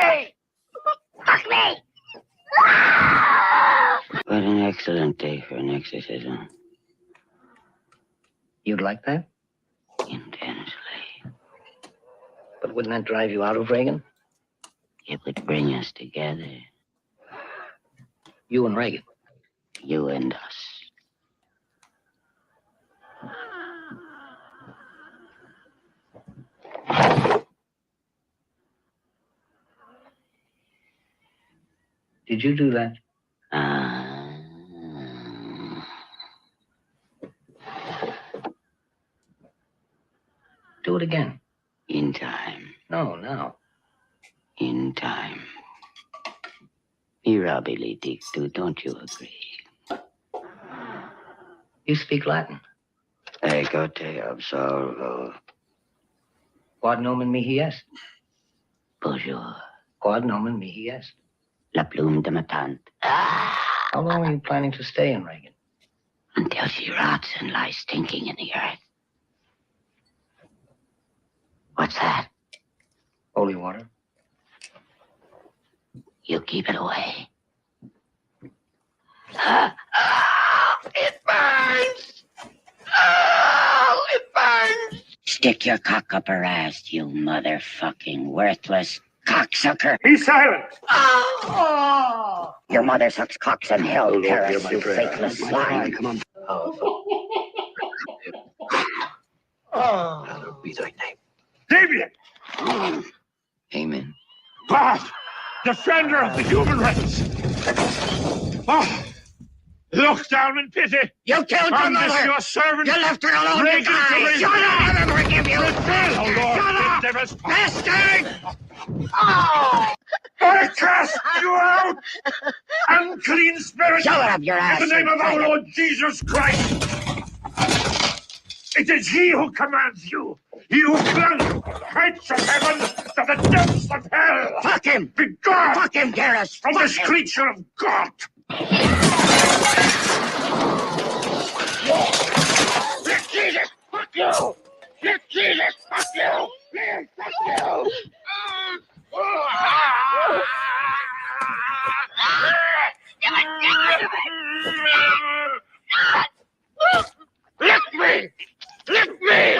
me! Fuck me! What an excellent day for an exorcism. You'd like that? Intensely. But wouldn't that drive you out of Reagan? It would bring us together. You and Reagan? You and us. Did you do that? Do it again. In time. No, now. In time. Mirabile dictu, don't you agree? You speak Latin. Ego te absolvo. Quod nomen mihi est? Bonjour. Quod nomen mihi est? La plume de ma tante. How long are you planning to stay in Reagan? Until she rots and lies stinking in the earth. What's that? Holy water. You keep it away. It burns! Oh, it burns! Stick your cock up her ass, you motherfucking worthless cocksucker. Be silent! Oh! Your mother sucks cocks in hell, Paris, you faithless swine. Come on. Hallowed be thy name. Damien! Amen. God! Defender of the human race! Oh, look down in pity! You killed your On this mother! your servant! You left her alone to Reagan die! to Shut up! I'll never forgive you! Repent, O Lord! Shut up! Endeavors. Bastard! Oh! I cast you out! Unclean spirit! Shove it up your ass. In the name of our faggot. Lord Jesus Christ! It is he who commands you! He who clung to the heights of heaven to the depths of hell! Fuck him! Be gone Fuck him, Garrus! from Fuck this him. creature of God! Let Jesus fuck you! Let Jesus fuck you! Let fuck you! Lift me! Lift me!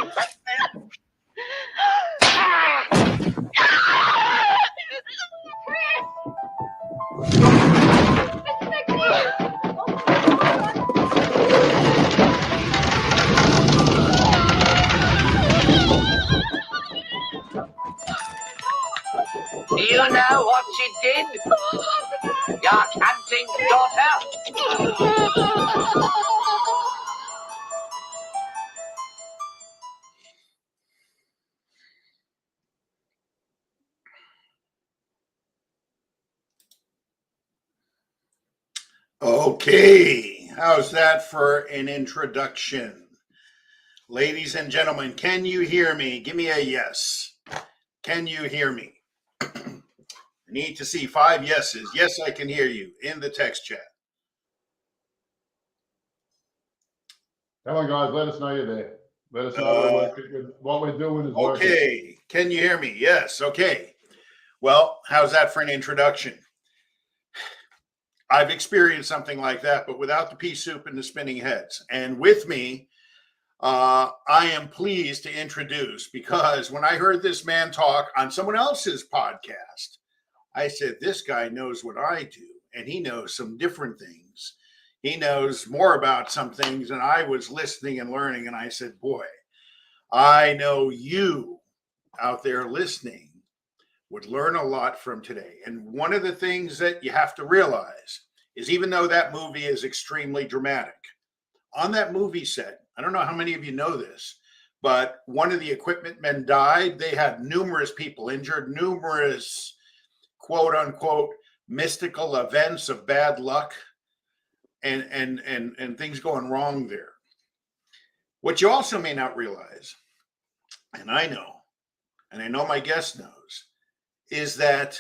Do you know what she did? Your canting daughter? Okay, how's that for an introduction? Ladies and gentlemen, can you hear me? Give me a yes. Can you hear me? I need to see 5 yeses. Yes, I can hear you in the text chat. Come on, guys, let us know you're there. Let us know what we're doing is working. Okay, can you hear me? Yes, okay. Well, how's that for an introduction? I've experienced something like that, but without the pea soup and the spinning heads. And with me, I am pleased to introduce, because when I heard this man talk on someone else's podcast, I said, this guy knows what I do, and he knows some different things. He knows more about some things, and I was listening and learning, and I said, boy, I know you out there listening would learn a lot from today. And one of the things that you have to realize is, even though that movie is extremely dramatic, on that movie set, I don't know how many of you know this, but one of the equipment men died. They had numerous people injured, numerous quote unquote mystical events of bad luck and things going wrong there. What you also may not realize, and I know my guest knows, is that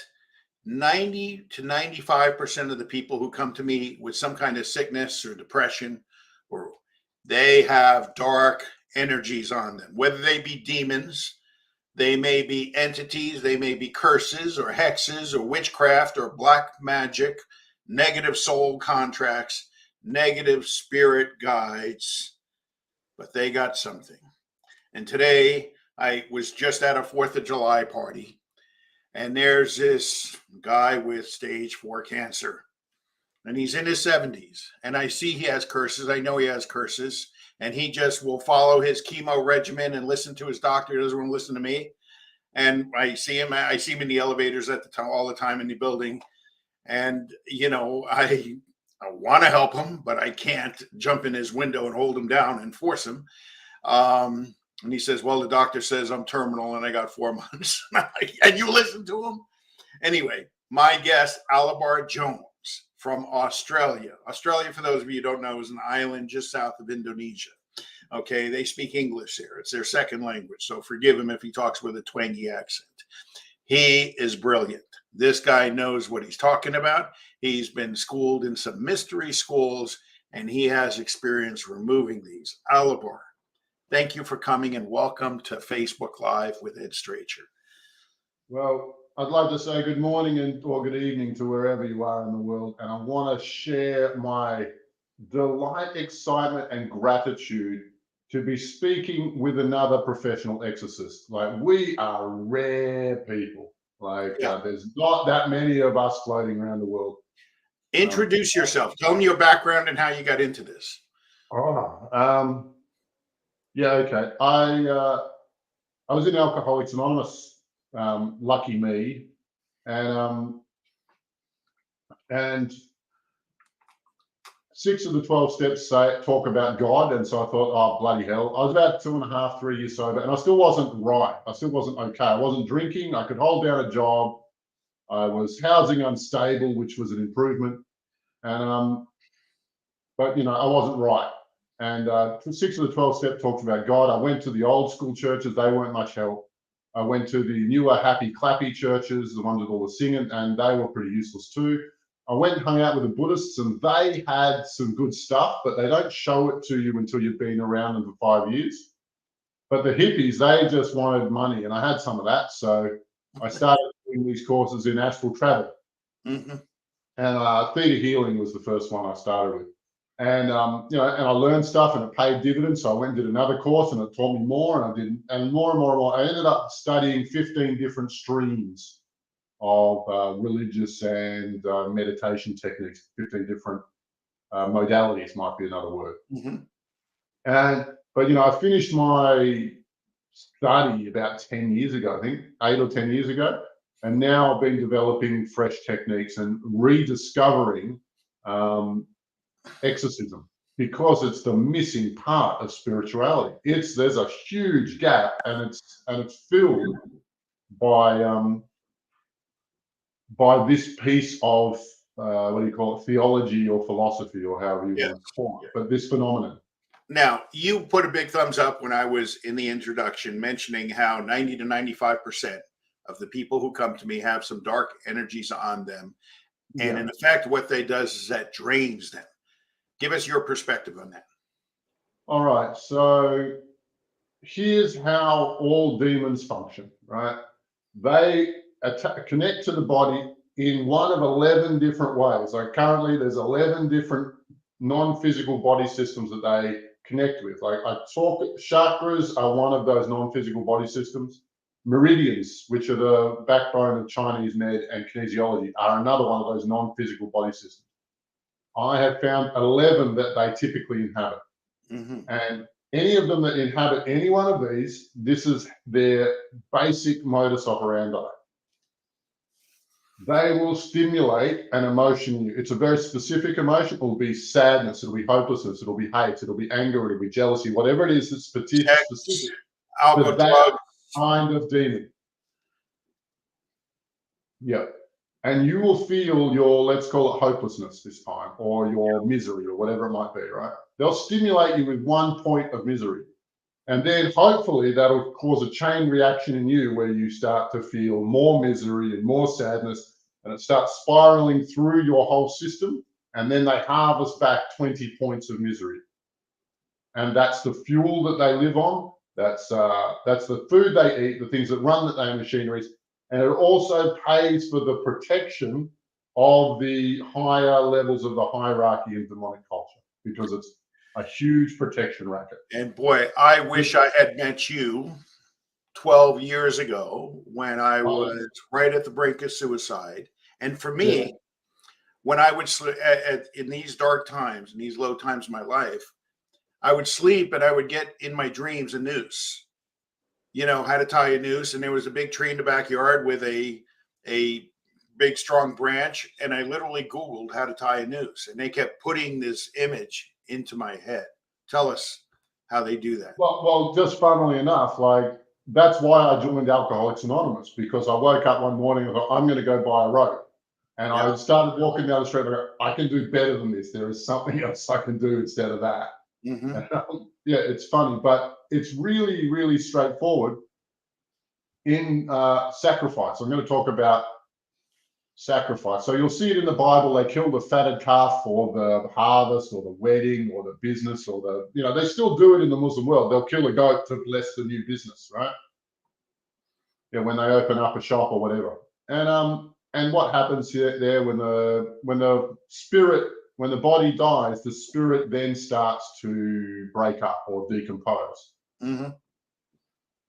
90 to 95% of the people who come to me with some kind of sickness or depression, or they have dark energies on them, whether they be demons, They may be entities, they may be curses or hexes or witchcraft or black magic, negative soul contracts, negative spirit guides, but they got something. And today I was just at a 4th of July party, and there's this guy with stage 4 cancer, and he's in his 70s, and I see he has curses. I know he has curses, and he just will follow his chemo regimen and listen to his doctor. He doesn't want to listen to me. And I see him in the elevators at the time, all the time in the building. And, you know, I want to help him, but I can't jump in his window and hold him down and force him. And he says, well, the doctor says I'm terminal and I got 4 months. And you listen to him? Anyway, my guest, Alobar Jones from Australia. Australia, for those of you who don't know, is an island just south of Indonesia. Okay, they speak English there. It's their second language. So forgive him if he talks with a twangy accent. He is brilliant. This guy knows what he's talking about. He's been schooled in some mystery schools, and he has experience removing these. Alobar, thank you for coming, and welcome to Facebook Live with Ed Strachar. Well, I'd like to say good morning or good evening to wherever you are in the world. And I want to share my delight, excitement, and gratitude to be speaking with another professional exorcist. Like, we are rare people. Like, there's not that many of us floating around the world. Introduce yourself. Tell me your background and how you got into this. Yeah, okay. I was in Alcoholics Anonymous, lucky me, and 6 of the 12 steps talk about God, and so I thought, oh, bloody hell. I was about 2.5, 3 years sober, and I still wasn't right. I still wasn't okay. I wasn't drinking. I could hold down a job. I was housing unstable, which was an improvement, and but you know, I wasn't right. And 6 of the 12 steps talked about God. I went to the old school churches; they weren't much help. I went to the newer happy clappy churches, the ones with all the singing, and they were pretty useless too. I went and hung out with the Buddhists, and they had some good stuff, but they don't show it to you until you've been around them for 5 years. But the hippies, they just wanted money, and I had some of that. So I started doing these courses in astral travel. Mm-hmm. And theta healing was the first one I started with. And you know, and I learned stuff, and it paid dividends. So I went and did another course, and it taught me more, and I did, and more and more and more. I ended up studying 15 different streams of religious and meditation techniques. 15 different modalities might be another word. Mm-hmm. But you know, I finished my study about 10 years ago, I think 8 or 10 years ago, and now I've been developing fresh techniques and rediscovering exorcism, because it's the missing part of spirituality. There's a huge gap, and it's filled by this piece of what do you call it, theology or philosophy, or however you want to call it, but this phenomenon. Now, you put a big thumbs up when I was in the introduction mentioning how 90 to 95% of the people who come to me have some dark energies on them. And in effect, what that does is that drains them. Give us your perspective on that. All right. So here's how all demons function, right? They connect to the body in one of 11 different ways. Like, currently there's 11 different non-physical body systems that they connect with. Like, chakras are one of those non-physical body systems. Meridians, which are the backbone of Chinese med and kinesiology, are another one of those non-physical body systems. I have found 11 that they typically inhabit. Mm-hmm. And any of them that inhabit any one of these, this is their basic modus operandi. They will stimulate an emotion in you. It's a very specific emotion. It will be sadness, it'll be hopelessness, it'll be hate, it'll be anger, it'll be jealousy, whatever it is that's specific. Alcohol, But that drugs. kind of demon. Yeah. And you will feel your, let's call it hopelessness this time, or your misery, or whatever it might be, right? They'll stimulate you with one point of misery. And then hopefully that'll cause a chain reaction in you where you start to feel more misery and more sadness, and it starts spiraling through your whole system. And then they harvest back 20 points of misery. And that's the fuel that they live on. That's the food they eat, the things that run their machineries, and it also pays for the protection of the higher levels of the hierarchy in demonic culture, because it's a huge protection racket. And boy, I wish I had met you 12 years ago when I was right at the brink of suicide. And for me, when I would in these dark times, in these low times of my life, I would sleep and I would get in my dreams a noose, how to tie a noose. And there was a big tree in the backyard with a big strong branch. And I literally Googled how to tie a noose, and they kept putting this image into my head. Tell us how they do that. Well, just funnily enough, like that's why I joined Alcoholics Anonymous, because I woke up one morning and thought, I'm going to go buy a rope. And I started walking down the street and I go, I can do better than this. There is something else I can do instead of that. Mm-hmm. Yeah, it's funny, but it's really, really straightforward in sacrifice. I'm going to talk about sacrifice. So you'll see it in the Bible. They kill the fatted calf for the harvest or the wedding or the business or they still do it in the Muslim world. They'll kill a goat to bless the new business, right? Yeah, when they open up a shop or whatever. And what happens there when the body dies, the spirit then starts to break up or decompose. Mm-hmm.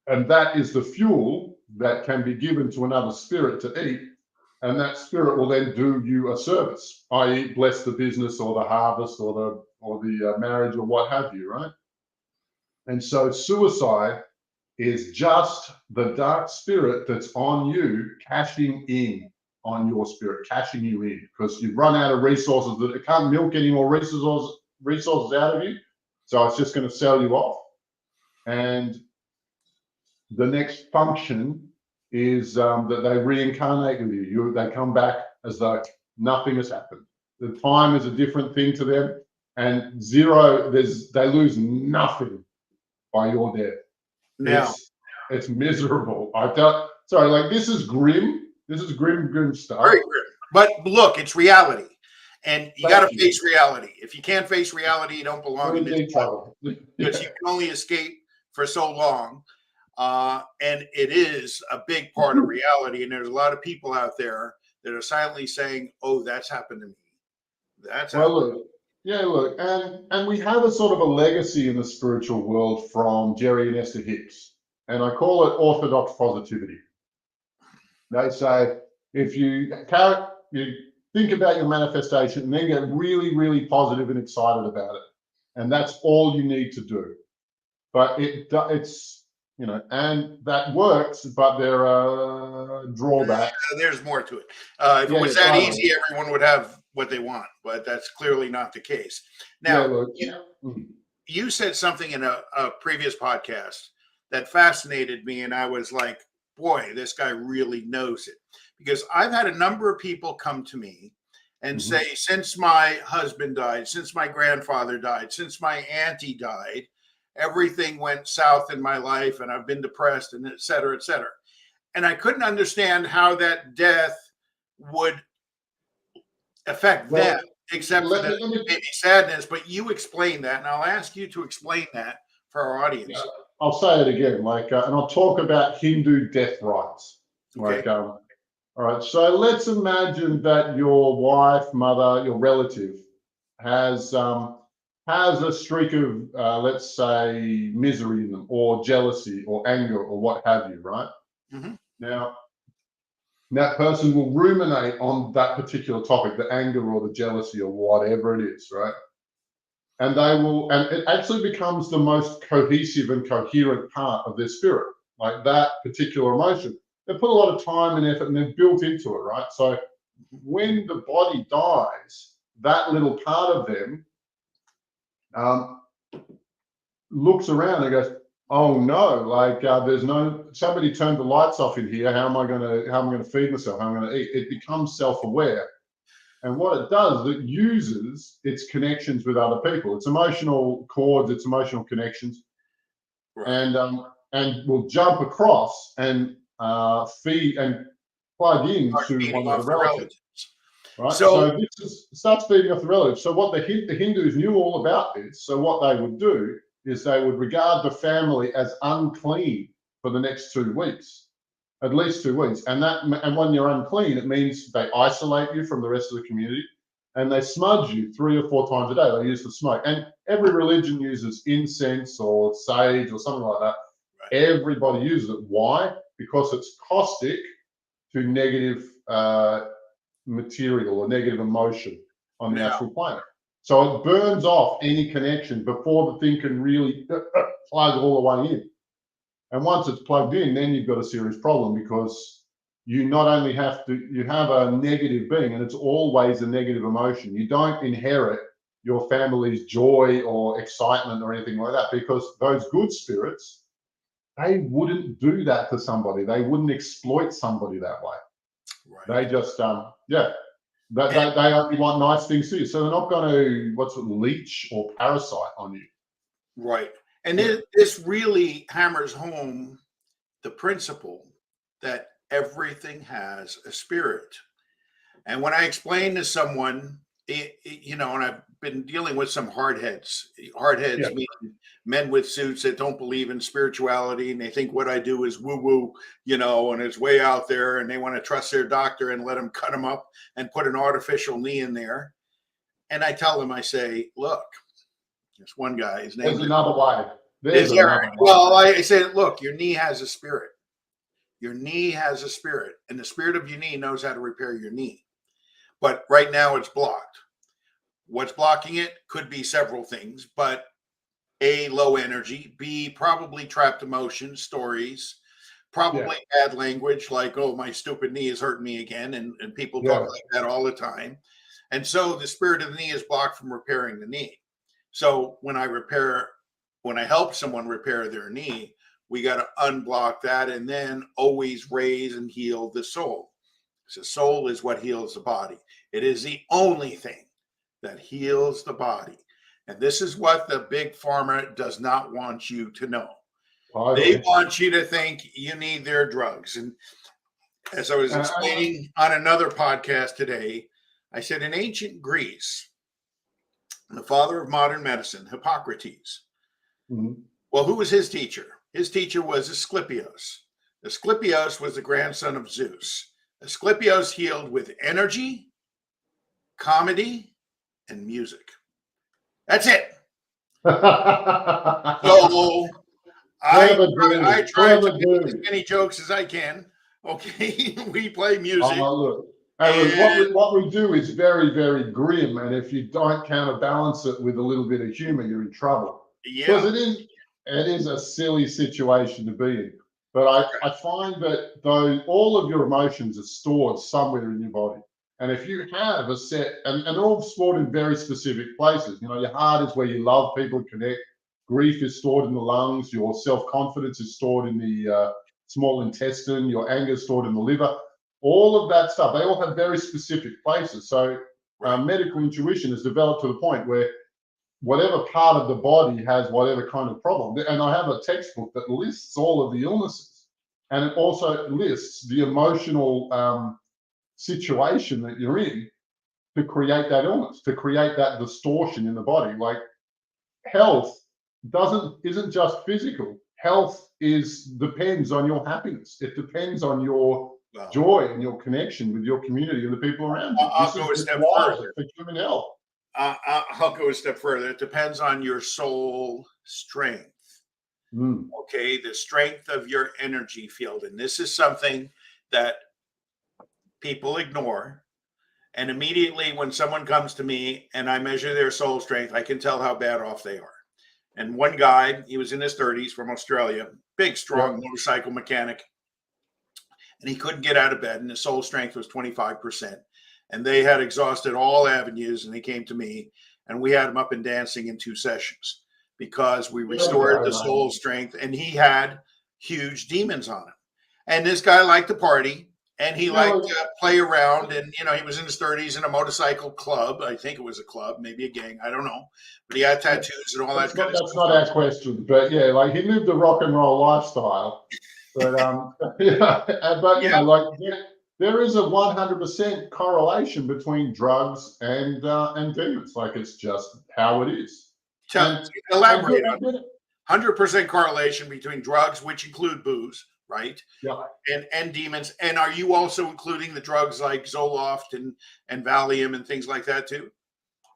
And that is the fuel that can be given to another spirit to eat. And that spirit will then do you a service, i.e. bless the business or the harvest or the marriage or what have you, right? And so suicide is just the dark spirit that's on you cashing in on your spirit, cashing you in, because you've run out of resources, that it can't milk any more resources out of you. So it's just going to sell you off. And the next function is that they reincarnate with you. They come back as though nothing has happened. The time is a different thing to them, and they lose nothing by your death. Now, it's miserable. This is grim. This is grim stuff. Very grim. But look, it's reality. And you got to face reality. If you can't face reality, you don't belong in this trouble. Because you can only escape for so long. And it is a big part of reality. And there's a lot of people out there that are silently saying, oh, that's happened to me. That's happened. Look, and we have a sort of a legacy in the spiritual world from Jerry and Esther Hicks. And I call it orthodox positivity. They say, if you think about your manifestation and then get really, really positive and excited about it. And that's all you need to do. But it's, and that works, but there are drawbacks. There's more to it. If it was that easy, everyone would have what they want, but that's clearly not the case. Now, you said something in a previous podcast that fascinated me, and I was like, boy, this guy really knows it. Because I've had a number of people come to me and say, since my husband died, since my grandfather died, since my auntie died, everything went south in my life and I've been depressed and et cetera, et cetera. And I couldn't understand how that death would affect them, except for the maybe sadness. But you explain that, and I'll ask you to explain that for our audience. Yeah, I'll say it again, and I'll talk about Hindu death rites. Okay. All right, so let's imagine that your wife, mother, your relative has a streak of, let's say, misery in them, or jealousy, or anger, or what have you, right? Mm-hmm. Now, that person will ruminate on that particular topic, the anger or the jealousy or whatever it is, right? And it actually becomes the most cohesive and coherent part of their spirit, like that particular emotion. They put a lot of time and effort and they're built into it, right? So when the body dies, that little part of them looks around and goes, oh no, somebody turned the lights off in here. How am I going to feed myself? How am I going to eat? It becomes self-aware. And what it does is it uses its connections with other people, its emotional cords, its emotional connections, right. And will jump across and feed and plug in to one of the relatives. Right? So this starts feeding off the relatives. So what the Hindus knew all about this. So what they would do is they would regard the family as unclean for the next 2 weeks, at least 2 weeks. And when you're unclean, it means they isolate you from the rest of the community, and they smudge you 3 or 4 times a day. They use the smoke. And every religion uses incense or sage or something like that. Right. Everybody uses it. Why? Because it's caustic to negative material or negative emotion on the astral plane. So it burns off any connection before the thing can really plug all the way in. And once it's plugged in, then you've got a serious problem, because you not only have a negative being, and it's always a negative emotion. You don't inherit your family's joy or excitement or anything like that, because those good spirits, they wouldn't do that to somebody. They wouldn't exploit somebody that way. Right. They just, they only want nice things to you. So they're not going to, leech or parasite on you. Right. And this really hammers home the principle that everything has a spirit. And when I explain to someone, and I've been dealing with some hardheads. Hardheads mean men with suits that don't believe in spirituality, and they think what I do is woo-woo, and it's way out there, and they want to trust their doctor and let them cut them up and put an artificial knee in there. And I tell them, I say, look, there's one guy, his name is another way. Well, I said, look, your knee has a spirit. Your knee has a spirit, and the spirit of your knee knows how to repair your knee. But right now it's blocked. What's blocking it could be several things, but A, low energy, B, probably trapped emotions, stories, probably bad language, like, oh, my stupid knee is hurting me again. And people talk like that all the time. And so the spirit of the knee is blocked from repairing the knee. So when I help someone repair their knee, we got to unblock that and then always raise and heal the soul. The soul is what heals the body. It is the only thing that heals the body. And this is what the big pharma does not want you to know. They want you to think you need their drugs. And as I was explaining on another podcast today, I said in ancient Greece, the father of modern medicine, Hippocrates, well, who was his teacher? His teacher was Asclepios. Asclepios was the grandson of Zeus. Asclepios healed with energy, comedy, and music. That's it. So I try to make as many jokes as I can. Okay, we play music. Look, what we do is very, very grim, and if you don't counterbalance it with a little bit of humor, you're in trouble. Because it is a silly situation to be in. But I find that all of your emotions are stored somewhere in your body. And if you have a set, and they're all stored in very specific places. Your heart is where you love people, connect. Grief is stored in the lungs. Your self-confidence is stored in the small intestine. Your anger is stored in the liver. All of that stuff, they all have very specific places. So medical intuition has developed to the point where whatever part of the body has whatever kind of problem. And I have a textbook that lists all of the illnesses, and it also lists the emotional situation that you're in to create that illness, to create that distortion in the body. Like health isn't just physical. Health depends on your happiness. It depends on your joy and your connection with your community and the people around you. I'll go a step further. For human health. I'll go a step further. It depends on your soul strength. Okay, the strength of your energy field. And this is something that people ignore. And immediately when someone comes to me and I measure their soul strength, I can tell how bad off they are. And one guy, he was in his 30s from Australia, big, strong motorcycle mechanic. And he couldn't get out of bed, and his soul strength was 25%. And they had exhausted all avenues, and he came to me, and we had him up and dancing in 2 sessions because we restored the soul strength, and he had huge demons on him. And this guy liked to party, and he liked to play around, and, he was in his 30s in a motorcycle club. I think it was a club, maybe a gang. I don't know. But he had tattoos and all that kind of stuff. That's not our question. But, he lived a rock and roll lifestyle. But, there is a 100% correlation between drugs and demons. Like, it's just how it is. Elaborate on 100% correlation between drugs, which include booze, right? Yeah. And demons. And are you also including the drugs like Zoloft and Valium and things like that too?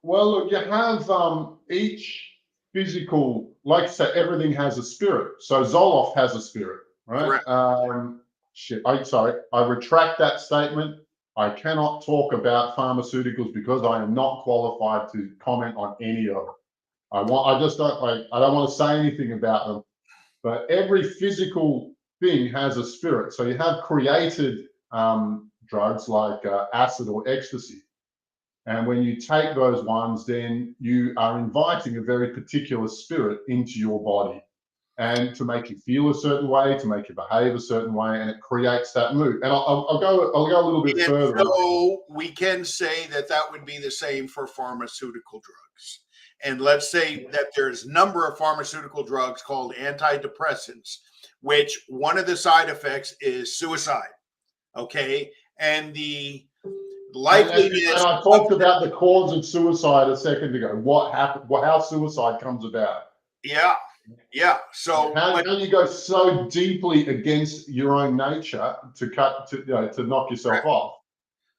Well, look, you have each physical, like I say, everything has a spirit. So Zoloft has a spirit, right? I retract that statement. I cannot talk about pharmaceuticals because I am not qualified to comment on any of them. I don't want to say anything about them. But every physical thing has a spirit. So you have created drugs like acid or ecstasy. And when you take those ones, then you are inviting a very particular spirit into your body, and to make you feel a certain way, to make you behave a certain way, and it creates that mood. And I'll go a little bit further. So we can say that would be the same for pharmaceutical drugs. And let's say that there's a number of pharmaceutical drugs called antidepressants, which one of the side effects is suicide. Okay, and the likeliness. And I talked about the cause of suicide a second ago. What happened? How suicide comes about. Yeah. So how you go so deeply against your own nature to knock yourself off?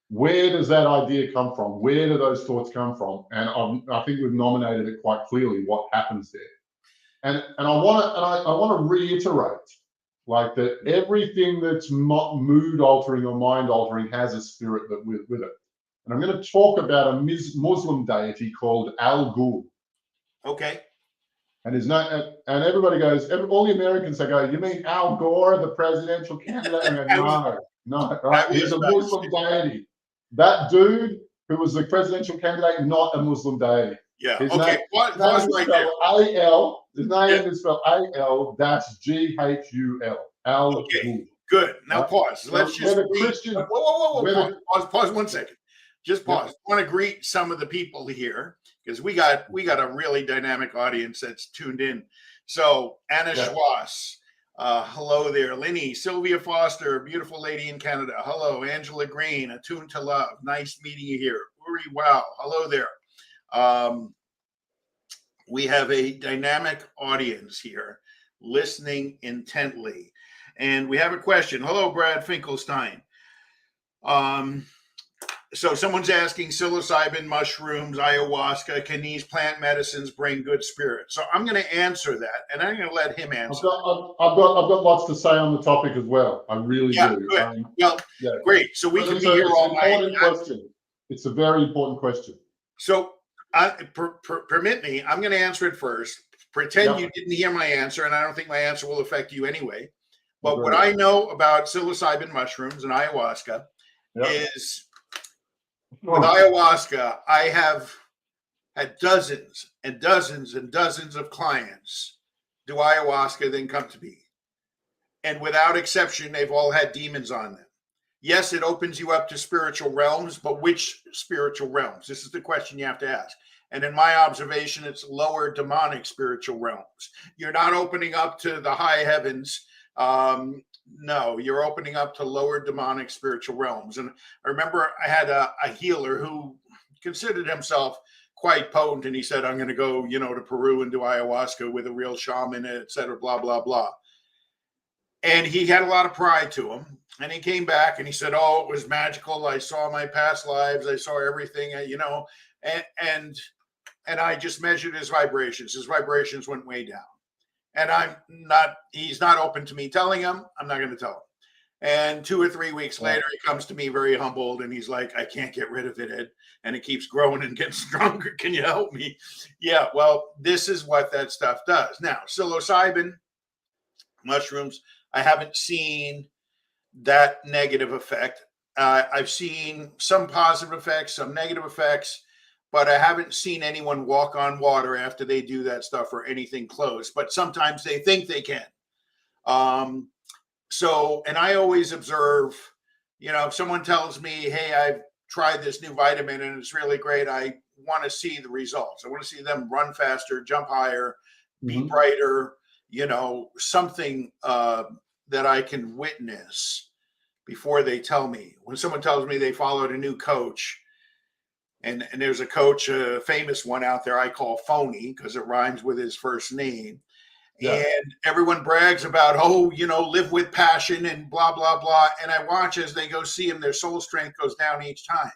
Where does that idea come from? Where do those thoughts come from? And I think we've nominated it quite clearly. What happens there? And I want to reiterate, like, that everything that's mood altering or mind altering has a spirit with it. And I'm going to talk about a Muslim deity called Al Ghul. Okay. And everybody goes, all the Americans, they go, you mean Al Gore, the presidential candidate? And I go, no, right? He's a Muslim deity. That dude who was the presidential candidate, not a Muslim deity. Yeah. His okay. Pause right there. A-L. His name is spelled A-L-G-H-U-L. Al Ghul. Good. Now pause. Let's just Christian. Whoa. Pause 1 second. Just pause. I want to greet some of the people here because we got a really dynamic audience that's tuned in. So Anna Schwass, hello there. Linny, Sylvia Foster, beautiful lady in Canada. Hello, Angela Green, attuned to love. Nice meeting you here. Uri, wow. Hello there. We have a dynamic audience here listening intently. And we have a question. Hello, Brad Finkelstein. So someone's asking psilocybin, mushrooms, ayahuasca, can these plant medicines bring good spirits? So I'm going to answer that, and I'm going to let him answer. I've got lots to say on the topic as well. I really do. Good. Great. So we can be here all night. It's a very important question. So permit me, I'm going to answer it first. Pretend you didn't hear my answer, and I don't think my answer will affect you anyway. But what I know about psilocybin mushrooms and ayahuasca is, with ayahuasca, I have had dozens and dozens and dozens of clients do ayahuasca, then come to me. And without exception, they've all had demons on them. Yes, it opens you up to spiritual realms, but which spiritual realms? This is the question you have to ask. And in my observation, it's lower demonic spiritual realms. You're not opening up to the high heavens. No, you're opening up to lower demonic spiritual realms. And I remember I had a healer who considered himself quite potent, and he said, I'm going to go, to Peru and do ayahuasca with a real shaman, et cetera, blah, blah, blah. And he had a lot of pride to him. And he came back and he said, oh, it was magical. I saw my past lives. I saw everything, and I just measured his vibrations. His vibrations went way down. And he's not open to me telling him. I'm not going to tell him. And 2 or 3 weeks later, he comes to me very humbled, and he's like, I can't get rid of it, Ed. And it keeps growing and getting stronger. Can you help me? Yeah, well, this is what that stuff does. Now, psilocybin, mushrooms, I haven't seen that negative effect. I've seen some positive effects, some negative effects, but I haven't seen anyone walk on water after they do that stuff or anything close. But sometimes they think they can. And I always observe, if someone tells me, hey, I've tried this new vitamin and it's really great, I want to see the results. I want to see them run faster, jump higher, be brighter, something that I can witness before they tell me. When someone tells me they followed a new coach, And there's a coach, a famous one out there I call Phony because it rhymes with his first name. Yeah. And everyone brags about, oh, live with passion and blah, blah, blah. And I watch as they go see him, their soul strength goes down each time.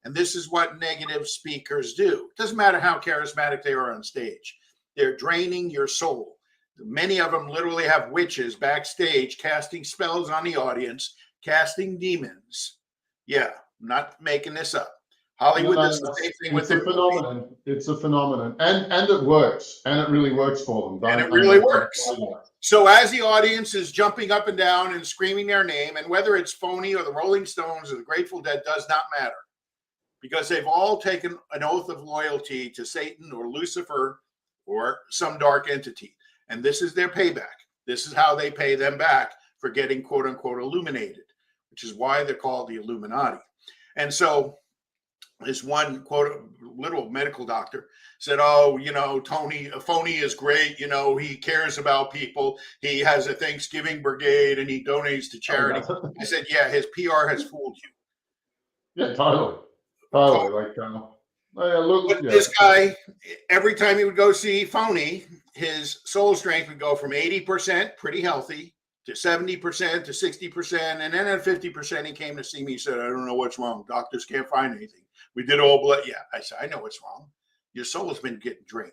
And this is what negative speakers do. It doesn't matter how charismatic they are on stage. They're draining your soul. Many of them literally have witches backstage casting spells on the audience, casting demons. Yeah, I'm not making this up. Hollywood does the same thing with their phenomenon. It's a phenomenon, and it works, and it really works for them. And it really works. So as the audience is jumping up and down and screaming their name, and whether it's Phony or the Rolling Stones or the Grateful Dead does not matter, because they've all taken an oath of loyalty to Satan or Lucifer or some dark entity, and this is their payback. This is how they pay them back for getting quote unquote illuminated, which is why they're called the Illuminati. And so this one quote, little medical doctor said, oh, Phony is great. He cares about people. He has a Thanksgiving brigade and he donates to charity. I said, yeah, his PR has fooled you. Yeah, totally. Like, but this guy, every time he would go see Phony, his soul strength would go from 80%, pretty healthy, to 70%, to 60%. And then at 50%, he came to see me. He said, I don't know what's wrong. Doctors can't find anything. We did all blood. Yeah, I said, I know what's wrong. Your soul has been getting drained.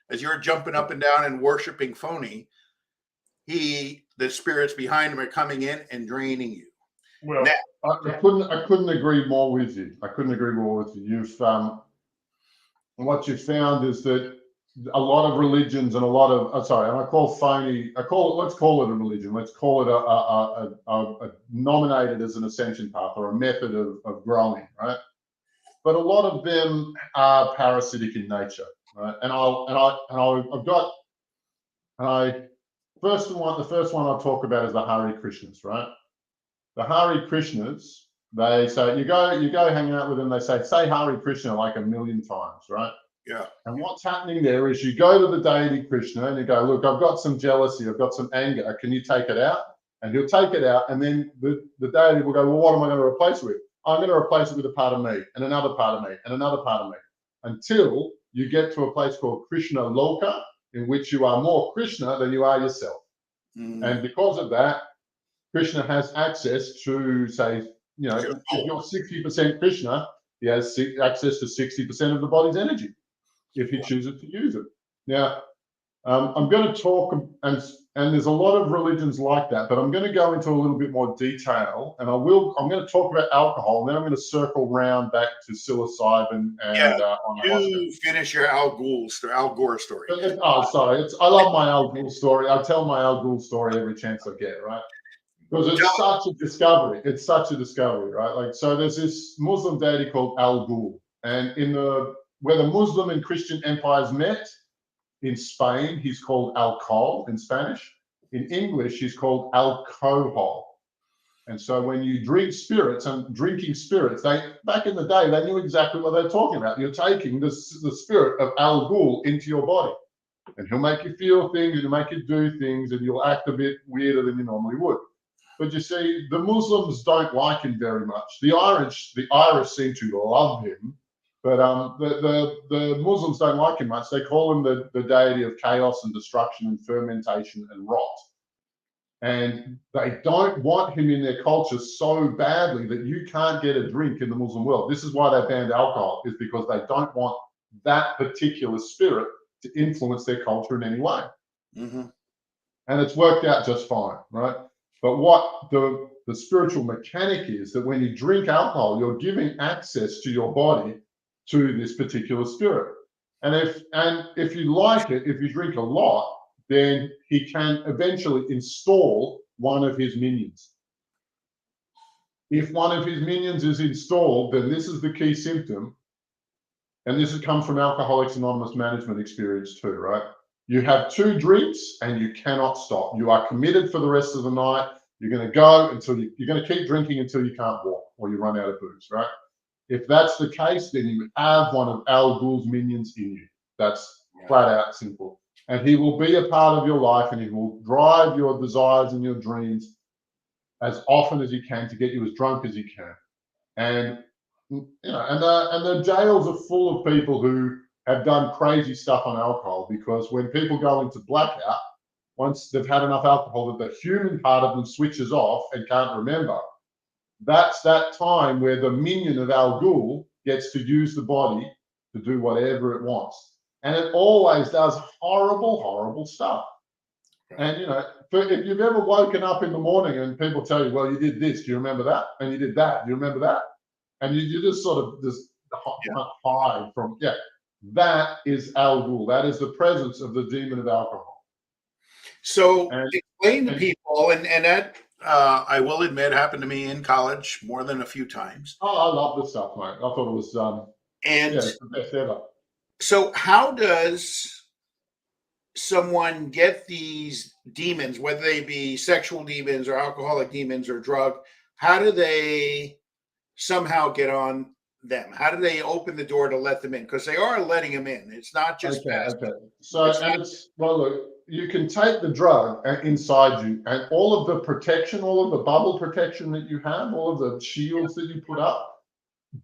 As you're jumping up and down and worshiping Phony, the spirits behind him are coming in and draining you. Well, now, I couldn't agree more with you. What you've found is that a lot of religions and a lot of let's call it a religion. Let's call it a nominated as an ascension path or a method of growing, right? But a lot of them are parasitic in nature, right? The first one I'll talk about is the Hare Krishnas, right? The Hare Krishnas, they say you go hang out with them, they say Hare Krishna like 1,000,000 times, right? Yeah. And what's happening there is you go to the deity Krishna and you go, look, I've got some jealousy, I've got some anger, can you take it out? And he'll take it out, and then the deity will go, well, what am I going to replace it with? I'm going to replace it with a part of me, and another part of me, and another part of me, until you get to a place called Krishna Loka, in which you are more Krishna than you are yourself. And because of that, Krishna has access to, say, if you're 60% Krishna, he has access to 60% of the body's energy if he chooses to use it. Now, I'm going to talk, and there's a lot of religions like that, but I'm going to go into a little bit more detail, and I'm going to talk about alcohol, and then I'm going to circle round back to psilocybin and you finish your Al Gore story. Oh, sorry, I love my Al Gore story. I tell my Al Gore story every chance I get, right? Because it's such a discovery. It's such a discovery, right? Like, so there's this Muslim deity called Al Ghul, and where the Muslim and Christian empires met, in Spain, he's called alcohol in Spanish. In English, he's called alcohol. And so when you drink spirits, and drinking spirits, back in the day, they knew exactly what they're talking about. You're taking the spirit of Al Ghul into your body, and he'll make you feel things, he'll make you do things, and you'll act a bit weirder than you normally would. But you see, the Muslims don't like him very much. The Irish seem to love him. But the Muslims don't like him much. They call him the deity of chaos and destruction and fermentation and rot. And they don't want him in their culture so badly that you can't get a drink in the Muslim world. This is why they banned alcohol, is because they don't want that particular spirit to influence their culture in any way. And it's worked out just fine, right? But what the spiritual mechanic is that when you drink alcohol, you're giving access to your body to this particular spirit. And if you like it, if you drink a lot, then he can eventually install one of his minions. If one of his minions is installed, then this is the key symptom. And this has come from Alcoholics Anonymous management experience too, right? You have 2 drinks and you cannot stop. You are committed for the rest of the night. You're going to go until you're going to keep drinking until you can't walk or you run out of booze, right? If that's the case, then you have one of Al Ghul's minions in you. That's flat out simple. And he will be a part of your life, and he will drive your desires and your dreams as often as he can to get you as drunk as he can. And and the jails are full of people who have done crazy stuff on alcohol, because when people go into blackout, once they've had enough alcohol that the human part of them switches off and can't remember, that's that time where the minion of Al Ghul gets to use the body to do whatever it wants. And it always does horrible, horrible stuff. And, if you've ever woken up in the morning and people tell you, well, you did this, do you remember that? And you did that, do you remember that? And you just sort of just hide from, that is Al Ghul. That is the presence of the demon of alcohol. So explain to people, and that I will admit happened to me in college more than a few times. Oh, I love this stuff, mate. I thought it was it's the best ever. So how does someone get these demons, whether they be sexual demons or alcoholic demons or drug? How do they somehow get on them? How do they open the door to let them in? Because they are letting them in. It's not just okay. So look, you can take the drug inside you, and all of the protection, all of the bubble protection that you have, all of the shields that you put up,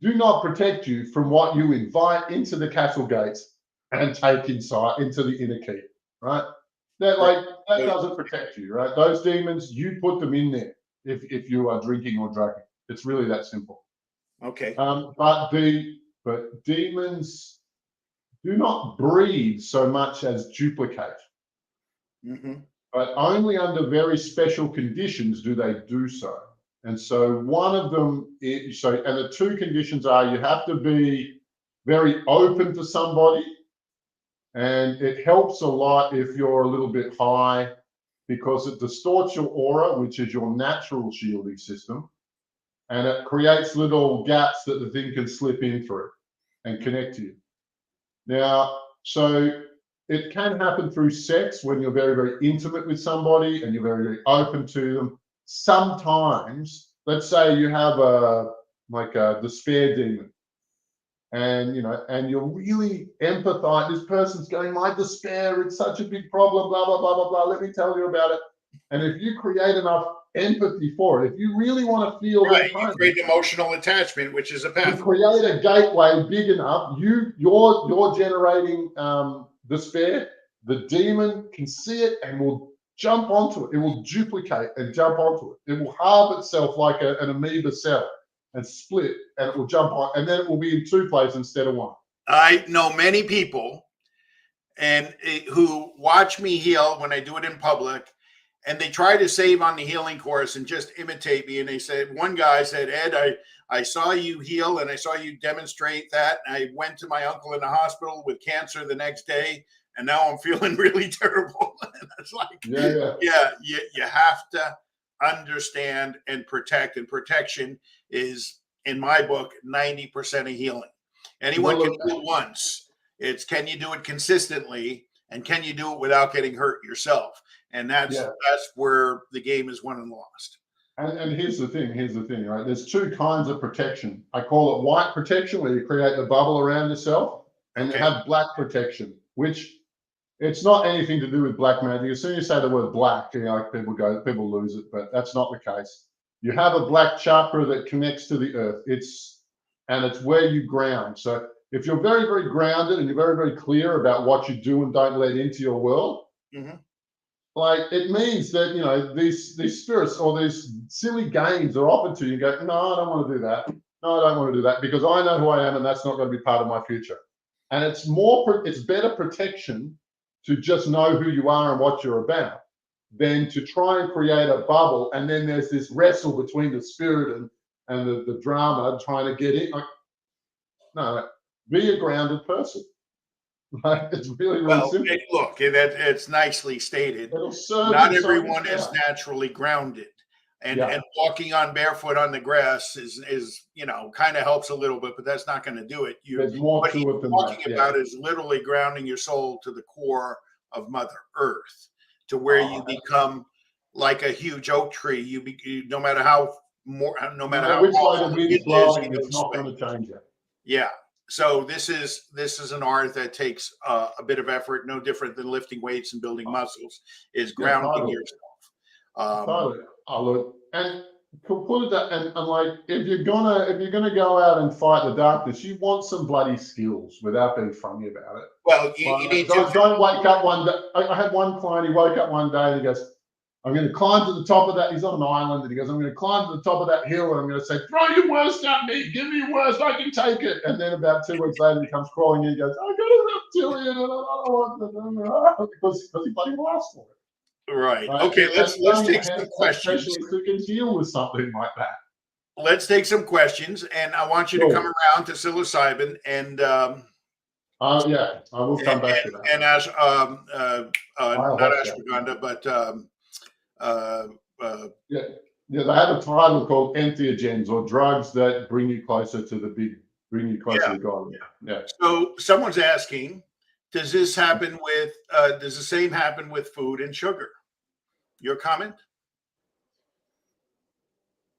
do not protect you from what you invite into the castle gates and take inside into the inner keep, right? That doesn't protect you, right? Those demons, you put them in there if you are drinking or drugging. It's really that simple. Okay. But demons do not breed so much as duplicate. Mm-hmm. But only under very special conditions do they do so. And so one of them is, and the two conditions are, you have to be very open to somebody, and it helps a lot if you're a little bit high, because it distorts your aura, which is your natural shielding system, and it creates little gaps that the thing can slip in through and connect to you. Now, so it can happen through sex when you're very, very intimate with somebody and you're very, very open to them. Sometimes, let's say you have a despair demon, and and you're really empathize. This person's going, my despair, it's such a big problem, blah blah blah blah blah. Let me tell you about it. And if you create enough empathy for it, if you really want to feel right, their pain, you create emotional attachment, which is a path. you create a gateway big enough. You're generating despair. The demon can see it and will jump onto it. It will duplicate and jump onto it. It will halve itself like an amoeba cell and split, and it will jump on, and then it will be in two places instead of one. I know many people who watch me heal when I do it in public, and they try to save on the healing course and just imitate me. And they said, one guy said, Ed, I saw you heal and I saw you demonstrate that. And I went to my uncle in the hospital with cancer the next day, and now I'm feeling really terrible. And it's like, you have to understand and protect. And protection is, in my book, 90% of healing. Anyone can heal once. It's, can you do it consistently, and can you do it without getting hurt yourself? And that's where the game is won and lost. And here's the thing, right? There's two kinds of protection. I call it white protection, where you create the bubble around yourself, and you have black protection, which it's not anything to do with black magic. As soon as you say the word black, people lose it, but that's not the case. You have a black chakra that connects to the earth. It's where you ground. So if you're very, very grounded and you're very, very clear about what you do and don't let into your world, it means that, these spirits or these silly games are offered to you. You go, no, I don't want to do that. No, I don't want to do that, because I know who I am and that's not going to be part of my future. And it's better protection to just know who you are and what you're about than to try and create a bubble. And then there's this wrestle between the spirit and the drama trying to get in. No, be a grounded person. It's really, really simple. Look, it's nicely stated. Not everyone is naturally grounded, and walking on barefoot on the grass is kind of helps a little bit, but that's not going to do it. There's more to it than talking about is literally grounding your soul to the core of Mother Earth, to where you become like a huge oak tree. No matter how which way the wind's blowing, it's not going to change it. Yeah. So this is an art that takes a bit of effort, no different than lifting weights and building muscles, is grounding yourself. Totally. And put it that, and like, if you're gonna go out and fight the darkness, you want some bloody skills without being funny about it. Well, you Like, need to. don't wake up one day. I had one client, he woke up one day and he goes, I'm going to climb to the top of that. He's on an island and he goes, I'm going to climb to the top of that hill and I'm going to say, throw your worst at me. Give me your worst. I can take it. And then about 2 weeks later, he comes crawling in and goes, I got a reptilian and I don't want to, because he bloody will ask for it. Right. Right? Okay. Let's take some questions. Specialists who can deal with something like that. Let's take some questions, and I want you to come around to psilocybin and. Yeah, I will come back to that. And not ashwagandha, but yeah, they have a title called entheogens, or drugs that bring you closer to to God. Yeah. So someone's asking, does this happen with? Does the same happen with food and sugar? Your comment?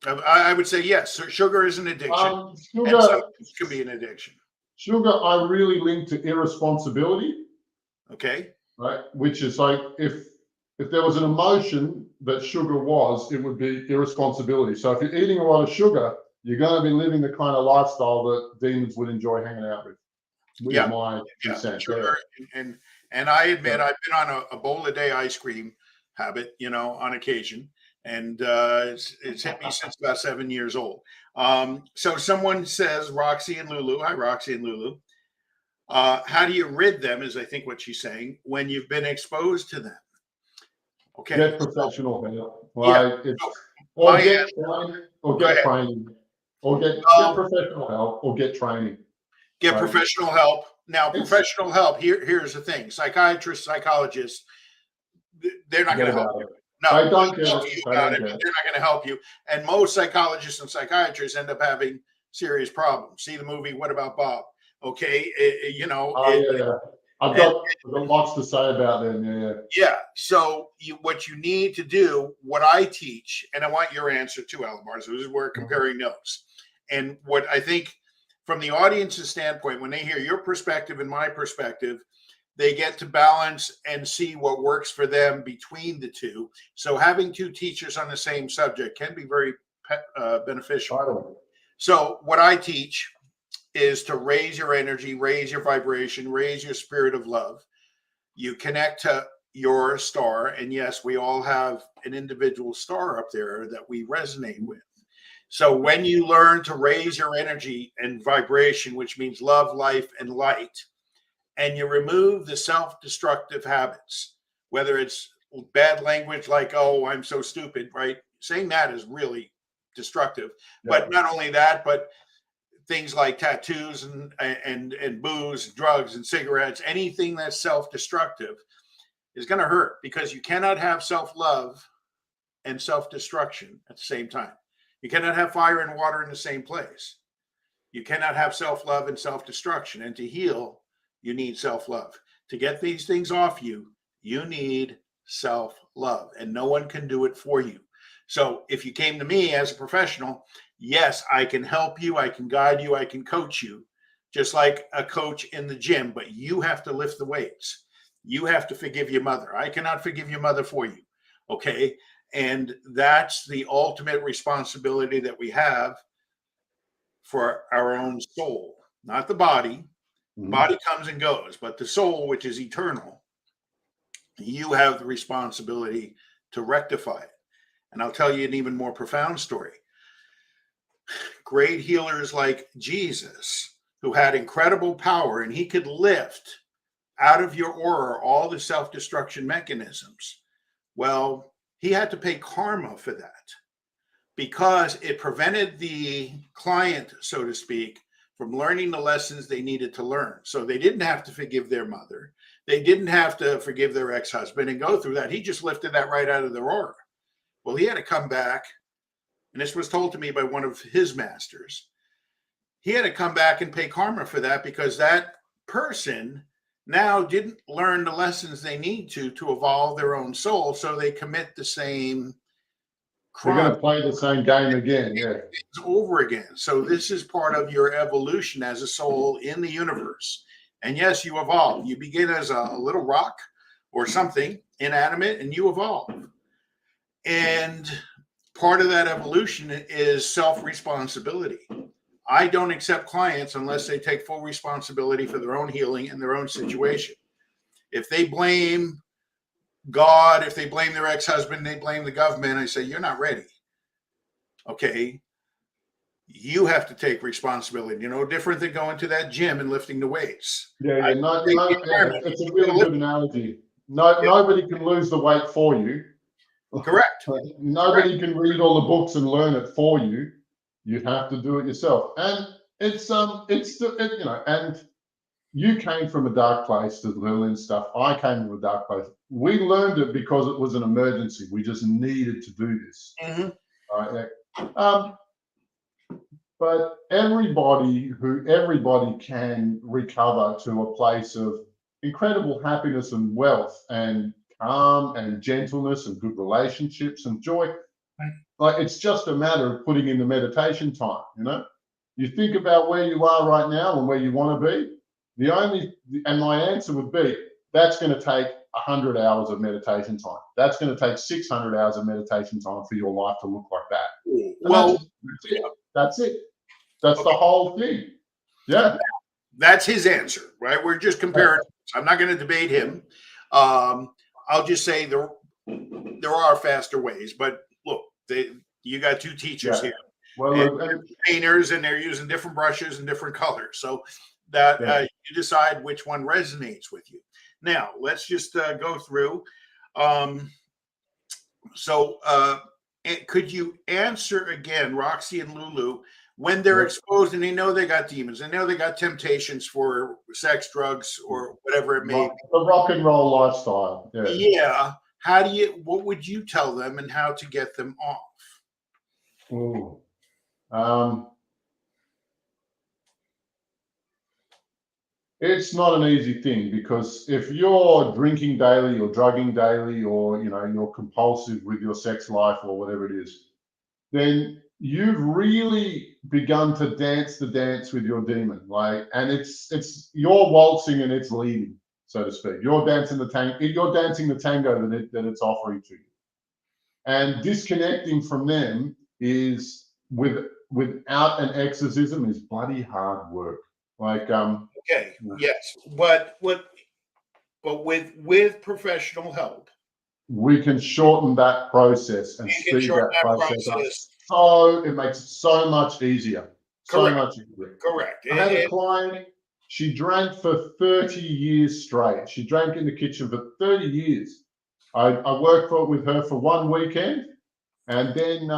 I would say yes. So sugar is an addiction. Sugar and can be an addiction. Sugar, I really link to irresponsibility. Okay. Right, which is like if there was an emotion that sugar was, it would be irresponsibility. So if you're eating a lot of sugar, you're going to be living the kind of lifestyle that demons would enjoy hanging out with. Yeah. My consent. Sugar, and I admit I've been on a bowl a day ice cream habit, on occasion, and it's hit me since about 7 years old. So someone says, Roxy and Lulu. Hi, Roxy and Lulu. How do you rid them, is I think what she's saying, when you've been exposed to them? Okay. Get professional help. Get training. Or get professional help or get training. Get professional help. Now, professional help, here's the thing. Psychiatrists, psychologists, they're not going to help you. No, they don't get it. They're not going to help you. And most psychologists and psychiatrists end up having serious problems. See the movie What About Bob? Okay, I've got lots to say about them. Yeah. So what you need to do, what I teach, and I want your answer too, Alobar. So this is where we're comparing notes. And what I think from the audience's standpoint, when they hear your perspective and my perspective, they get to balance and see what works for them between the two. So having two teachers on the same subject can be very beneficial. So what I teach is to raise your energy, raise your vibration, raise your spirit of love. You connect to your star. And yes, we all have an individual star up there that we resonate with. So when you learn to raise your energy and vibration, which means love, life, and light, and you remove the self-destructive habits, whether it's bad language like, oh, I'm so stupid, right? Saying that is really destructive. Yeah. But not only that, but things like tattoos and booze, drugs and cigarettes, anything that's self-destructive is going to hurt, because you cannot have self-love and self-destruction at the same time. You cannot have fire and water in the same place. You cannot have self-love and self-destruction. And to heal, you need self-love. To get these things off you, you need self-love, and no one can do it for you. So if you came to me as a professional, yes, I can help you, I can guide you, I can coach you, just like a coach in the gym, but you have to lift the weights. You have to forgive your mother. I cannot forgive your mother for you, okay? And that's the ultimate responsibility that we have for our own soul, not the body. Mm-hmm. Body comes and goes, but the soul, which is eternal, you have the responsibility to rectify it. And I'll tell you an even more profound story. Great healers like Jesus, who had incredible power, and he could lift out of your aura all the self-destruction mechanisms. Well, he had to pay karma for that, because it prevented the client, so to speak, from learning the lessons they needed to learn. So they didn't have to forgive their mother. They didn't have to forgive their ex-husband and go through that. He just lifted that right out of their aura. Well, he had to come back, and this was told to me by one of his masters. He had to come back and pay karma for that, because that person now didn't learn the lessons they need to evolve their own soul, so they commit the same crime. They're going to play the same game again, yeah. It's over again. So this is part of your evolution as a soul in the universe. And yes, you evolve. You begin as a little rock or something inanimate, and you evolve. And part of that evolution is self-responsibility. I don't accept clients unless they take full responsibility for their own healing and their own situation. If they blame God, if they blame their ex-husband, they blame the government, I say, you're not ready. Okay. You have to take responsibility. You know, different than going to that gym and lifting the weights. Yeah, it's a really good analogy. Nobody can lose the weight for you. Correct. Nobody can read all the books and learn it for you. You have to do it yourself. And and you came from a dark place to Lillian stuff. I came from a dark place. We learned it because it was an emergency. We just needed to do this. Mm-hmm. But everybody can recover to a place of incredible happiness and wealth and calm and gentleness and good relationships and joy. Like, it's just a matter of putting in the meditation time. You think about where you are right now and where you want to be. And my answer would be, that's going to take 100 hours of meditation time. That's going to take 600 hours of meditation time for your life to look like that. Well, that's it. That's the whole thing. Yeah. That's his answer, right? We're just comparing. I'm not going to debate him. I'll just say there are faster ways, but look, you got two teachers here. Well, and painters, and they're using different brushes and different colors. So that you decide which one resonates with you. Now, let's just go through. Could you answer again, Roxy and Lulu, when they're exposed and they know they got demons, they know they got temptations for sex, drugs, or whatever it may be. The rock and roll lifestyle. Yeah. What would you tell them and how to get them off? Ooh. It's not an easy thing, because if you're drinking daily or drugging daily, or you're compulsive with your sex life or whatever it is, then you've really begun to dance the dance with your demon. And it's you're waltzing and it's leading, so to speak. You're dancing the tango that it's offering to you. And disconnecting from them is without an exorcism is bloody hard work. Okay, yes, but with professional help, we can shorten that process and speed that process up. So it makes it so much easier. Correct. Correct. I had a client. She drank for 30 years straight. She drank in the kitchen for 30 years. I worked with her for one weekend, and then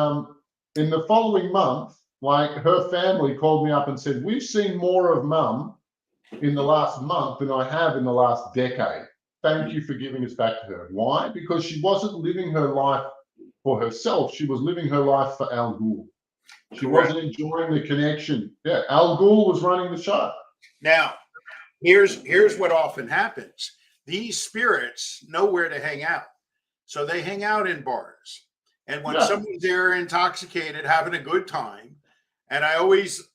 in the following month, her family called me up and said, "We've seen more of Mum in the last month than I have in the last decade. Thank you for giving us back to her." Why? Because she wasn't living her life for herself. She was living her life for Al Ghul. She wasn't enjoying the connection. Yeah, Al Ghul was running the show. Now, here's what often happens. These spirits know where to hang out. So they hang out in bars. And when someone's there intoxicated, having a good time, and I always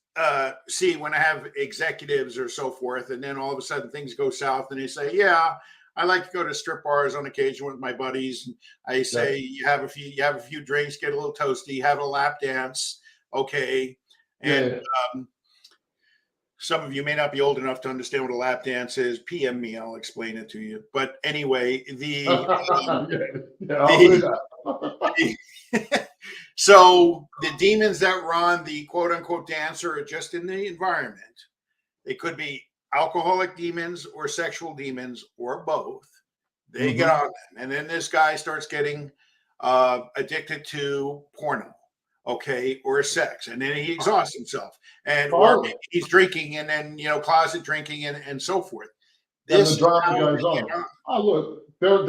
see when I have executives or so forth, and then all of a sudden things go south and they say, "Yeah, I like to go to strip bars on occasion with my buddies." And I say, you have a few drinks, get a little toasty, have a lap dance. Okay. And some of you may not be old enough to understand what a lap dance is. PM me, I'll explain it to you. But anyway, so the demons that run the quote unquote dancer are just in the environment. They could be alcoholic demons or sexual demons or both. They get on them. And then this guy starts getting addicted to porno, or sex. And then he exhausts himself. Or he's drinking, and then, closet drinking and so forth. And the drama goes on. Oh, look, and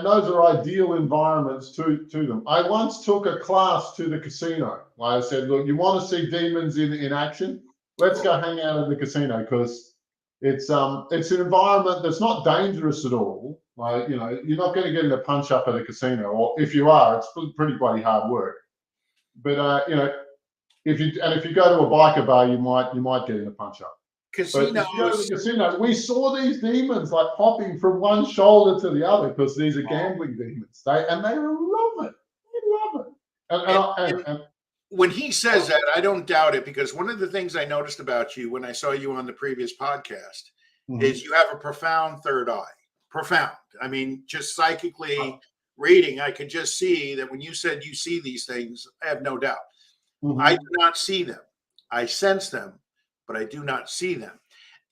those are ideal environments to them. I once took a class to the casino. I said, "Look, you want to see demons in action? Let's go hang out in the casino, because it's an environment that's not dangerous at all. You're not going to get in a punch up at a casino, or if you are, it's pretty bloody hard work. But if you go to a biker bar, you might get in a punch up. Casinos. But if you go to the casino, we saw these demons hopping from one shoulder to the other, because these are gambling demons. They love it. They love it. And when he says that, I don't doubt it, because one of the things I noticed about you when I saw you on the previous podcast is you have a profound third eye. Profound. I mean, just psychically reading, I could just see that when you said you see these things, I have no doubt. I do not see them. I sense them, but I do not see them.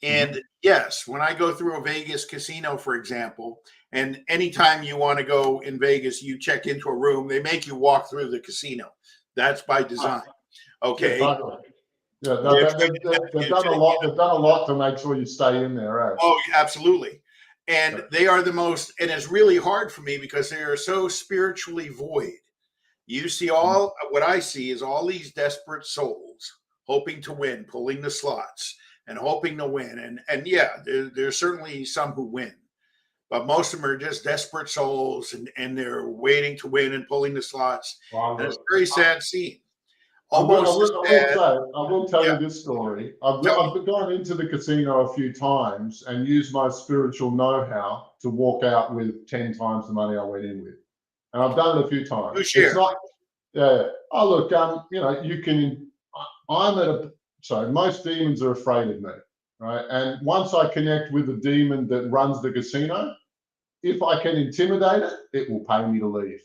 And yes, when I go through a Vegas casino, for example, and anytime you want to go in Vegas, you check into a room, they make you walk through the casino. That's by design. Okay. Yeah, they've done a lot. They've done a lot to make sure you stay in there. Right? Oh, absolutely. And they are the most, and it's really hard for me because they are so spiritually void. You see what I see is all these desperate souls hoping to win, pulling the slots and hoping to win. And yeah, there's certainly some who win, but most of them are just desperate souls and they're waiting to win and pulling the slots. And it's a very sad scene. I will tell you this story. I've gone into the casino a few times and used my spiritual know-how to walk out with 10 times the money I went in with. And I've done it a few times. It's not, oh, look, you can, most demons are afraid of me, right? And once I connect with the demon that runs the casino, if I can intimidate it, it will pay me to leave.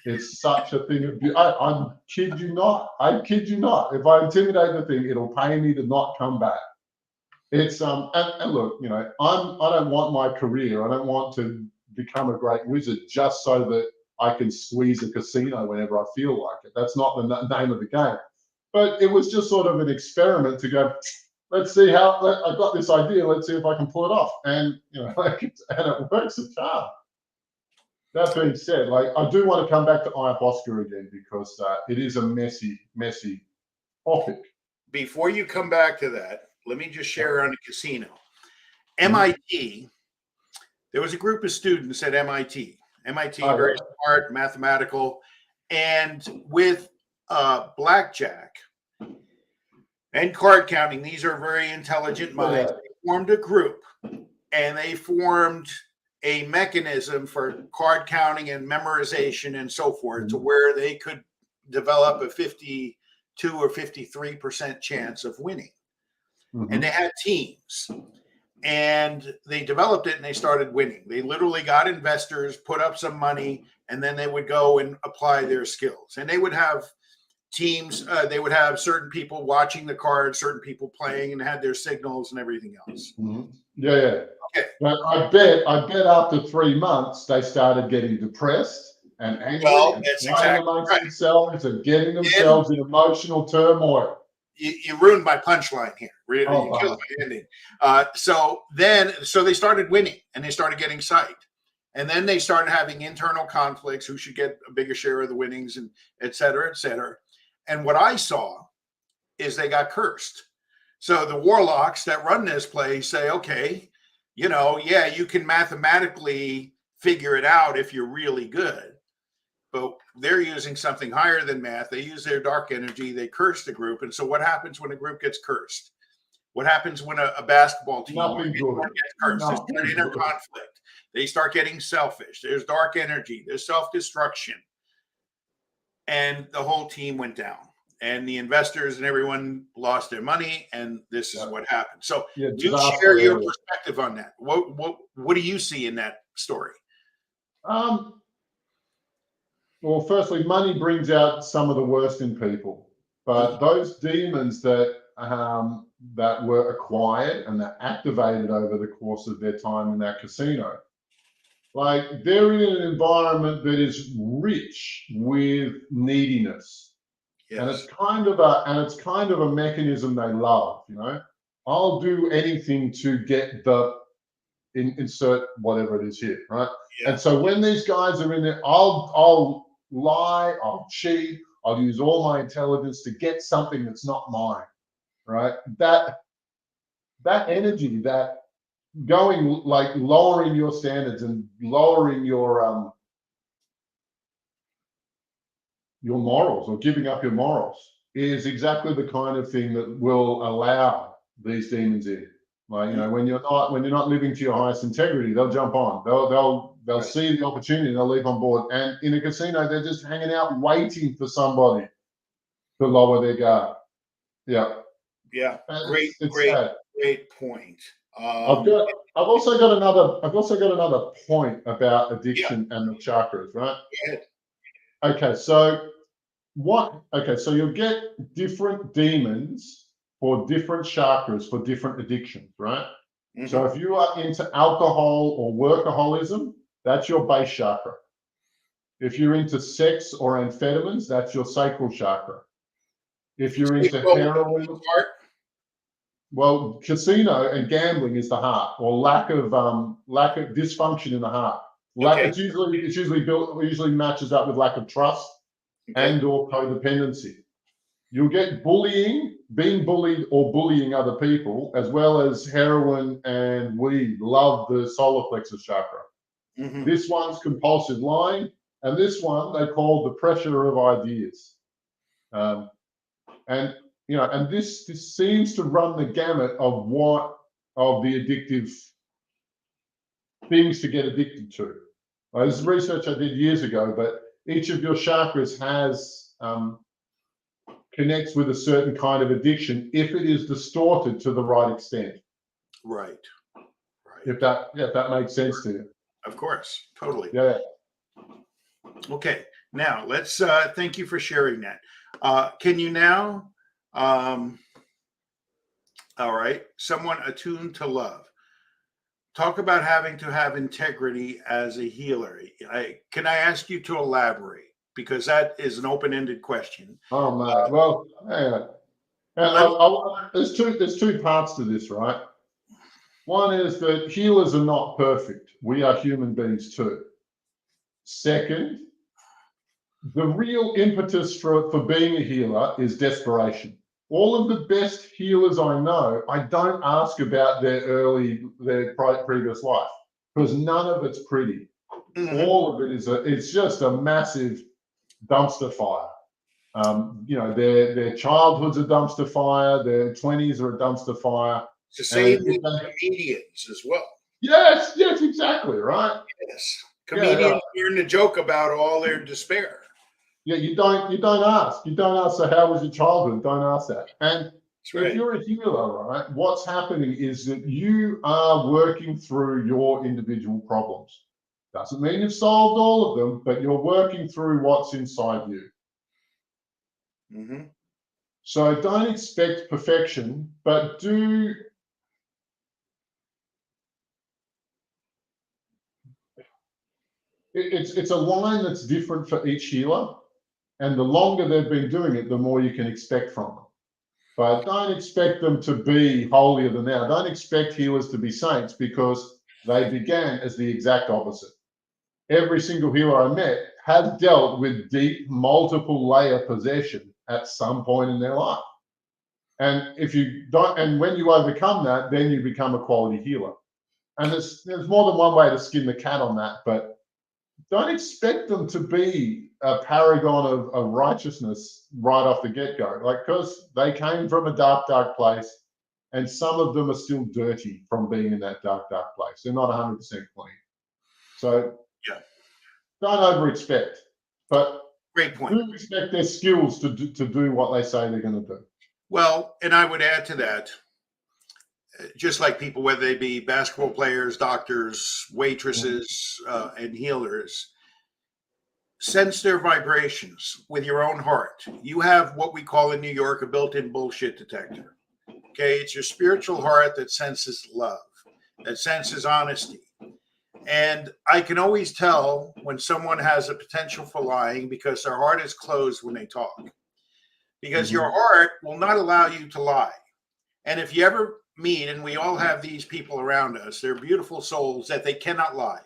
It's such a thing of, I kid you not. I kid you not. If I intimidate the thing, it'll pay me to not come back. It's and look, I don't want my career. I don't want to become a great wizard just so that I can squeeze a casino whenever I feel like it. That's not the name of the game. But it was just sort of an experiment to go, let's see I got this idea. Let's see if I can pull it off. And and it works a charm. That being said, I do want to come back to ayahuasca again because it is a messy topic. Before you come back to that, let me just share on a casino. MIT, there was a group of students at MIT. Very smart, mathematical, and with blackjack and card counting, these are very intelligent minds. They formed a group, and they formed a mechanism for card counting and memorization and so forth to where they could develop a 52 or 53% chance of winning. And they had teams and they developed it and they started winning. They literally got investors, put up some money, and then they would go and apply their skills. And they would have teams, they would have certain people watching the cards, certain people playing, and had their signals and everything else. Yeah. Okay. But I bet after 3 months they started getting depressed and angry and fighting amongst themselves and getting themselves in emotional turmoil. You ruined my punchline here. Really, you killed my ending. So they started winning and they started getting psyched. And then they started having internal conflicts, who should get a bigger share of the winnings, and et cetera, et cetera. And what I saw is they got cursed. So the warlocks that run this place say, okay, you can mathematically figure it out if you're really good. But they're using something higher than math. They use their dark energy. They curse the group. And so what happens when a group gets cursed? What happens when a basketball team gets cursed? They start inner conflict. They start getting selfish. There's dark energy. There's self-destruction. And the whole team went down. And the investors and everyone lost their money. And this is what happened. So do share your perspective on that. What do you see in that story? Well, firstly, money brings out some of the worst in people, but those demons that were acquired and that activated over the course of their time in that casino, they're in an environment that is rich with neediness, and it's kind of a mechanism they love. I'll do anything to get insert whatever it is here, right? And so when these guys are in there, I'll lie, I'll cheat, I'll use all my intelligence to get something that's not mine, right? That energy, that going, lowering your standards and lowering your morals, or giving up your morals, is exactly the kind of thing that will allow these demons in. Like, when you're not living to your highest integrity, they'll jump on. They'll Right. see the opportunity and they'll leap on board. And in a casino, they're just hanging out waiting for somebody to lower their guard. Yeah. Yeah. And Great, it's great, sad. great point. I've also got another point about addiction and the chakras, right? Go ahead. Okay, so you'll get different demons for different chakras for different addictions, right? Mhm. So if you are into alcohol or workaholism, that's your base chakra. If you're into sex or amphetamines, that's your sacral chakra. If you're into heroin, Heart. well, casino and gambling is the heart, or lack of dysfunction in the heart. Okay. It's usually matches up with lack of trust Okay. and or codependency. You'll get bullying, being bullied or bullying other people, as well as heroin and weed. Love the solar plexus chakra. Mhm. This one's compulsive lying, and this one they call the pressure of ideas. And this seems to run the gamut of the addictive things to get addicted to. This is research I did years ago, but each of your chakras connects with a certain kind of addiction if it is distorted to the right extent. Right. If that makes sense to you. Of course. Totally. Yeah. Okay. Now let's thank you for sharing that. Can you now all right, someone attuned to love. Talk about having to have integrity as a healer. Can I ask you to elaborate? Because that is an open-ended question. Oh man. Well, hang on. There's two parts to this, right? One is that healers are not perfect. We are human beings too. Second, the real impetus for being a healer is desperation. All of the best healers I know, I don't ask about their previous life, because none of it's pretty. Mhm. All of it it's just a massive dumpster fire. Their childhood's a dumpster fire, their 20s are a dumpster fire. It's the same with And comedians as well. yes, exactly, right. Yes. Yeah, Comedians learn to joke about all their despair. Yeah, you don't ask. You don't ask, so how was your childhood? Don't ask that. And That's right. if you're a healer, right, what's happening is that you are working through your individual problems. Doesn't mean you've solved all of them, but you're working through what's inside you. Mm-hmm. So don't expect perfection, but do. It's a line that's different for each healer, and the longer they've been doing it, the more you can expect from them. But don't expect them to be holier than thou. Don't expect healers to be saints, because they began as the exact opposite. Every single healer I met has dealt with deep, multiple layer possession at some point in their life. And if you don't, and when you overcome that, then you become a quality healer. And there's more than one way to skin the cat on that, but don't expect them to be a paragon of righteousness right off the get-go, because they came from a dark, dark place, and some of them are still dirty from being in that dark, dark place. They're not 100% clean. So yeah, don't over-expect, but great point. do expect their skills to do what they say they're going to do. Well, and I would add to that, just like people, whether they be basketball players, doctors, waitresses, and healers, sense their vibrations with your own heart. You have what we call in New York a built-in bullshit detector. Okay, it's your spiritual heart that senses love, that senses honesty. And I can always tell when someone has a potential for lying, because their heart is closed when they talk. Because your heart will not allow you to lie. And if you ever meet, and we all have these people around us, they're beautiful souls that they cannot lie.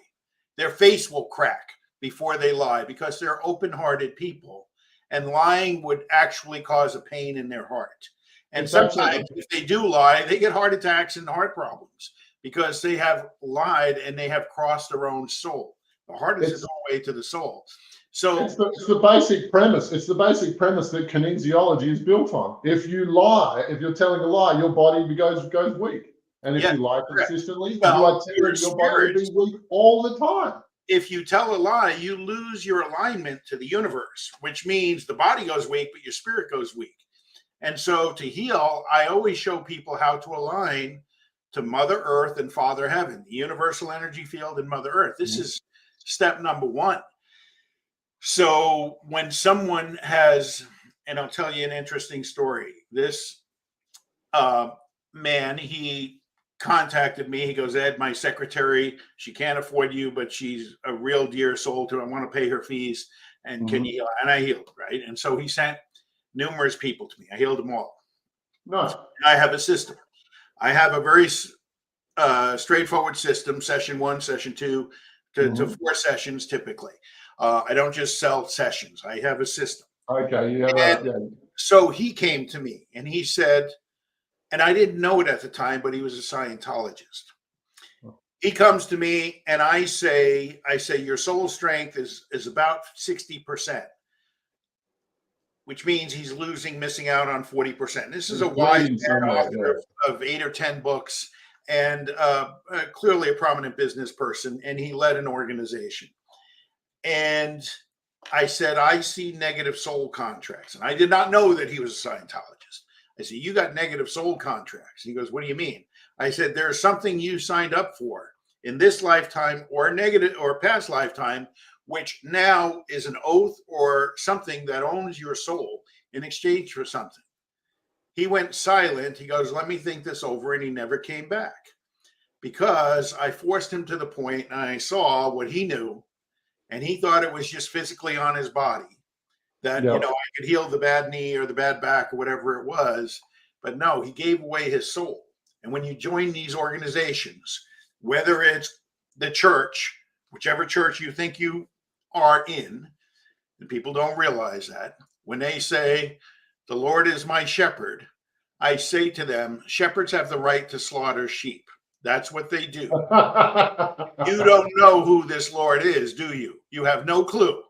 Their face will crack before they lie, because they're open-hearted people, and lying would actually cause a pain in their heart. And sometimes if they do lie, they get heart attacks and heart problems, because they have lied and they have crossed their own soul. The heart is the doorway to the soul. So it's the basic premise. It's the basic premise that kinesiology is built on. If you lie, if you're telling a lie, your body goes weak. And if Yeah, you lie correct. consistently, Well, you are telling your body to be weak all the time. If you tell a lie, you lose your alignment to the universe, which means the body goes weak, but your spirit goes weak. And so to heal, I always show people how to align to Mother Earth and Father Heaven, the universal energy field and Mother Earth. This is step number one. So when someone has, and I'll tell you an interesting story. This man, he contacted me. He goes, Ed, my secretary, she can't afford you, but she's a real dear soul to. I want to pay her fees. And can you heal? And I healed, right? And so he sent numerous people to me. I healed them all. No. I have a system. I have a very straightforward system, session 1, session 2, to 4 sessions typically. I don't just sell sessions. I have a system. Okay. You have So he came to me and he said, and I didn't know it at the time, but he was a Scientologist. He comes to me and I say, your soul strength is about 60%, which means he's missing out on 40%. This is a wise man, author of 8 or 10 books, and clearly a prominent business person, and he led an organization. And I said, I see negative soul contracts. And I did not know that he was a Scientologist. I said, you got negative soul contracts. He goes, what do you mean? I said, there's something you signed up for in this lifetime or negative or past lifetime, which now is an oath or something that owns your soul in exchange for something. He went silent. He goes, let me think this over. And he never came back because I forced him to the point and I saw what he knew. And he thought it was just physically on his body that, I could heal the bad knee or the bad back or whatever it was. But no, he gave away his soul. And when you join these organizations, whether it's the church, whichever church you think you are in, and people don't realize that, when they say, the Lord is my shepherd, I say to them, shepherds have the right to slaughter sheep. That's what they do. You don't know who this Lord is, do you? You have no clue.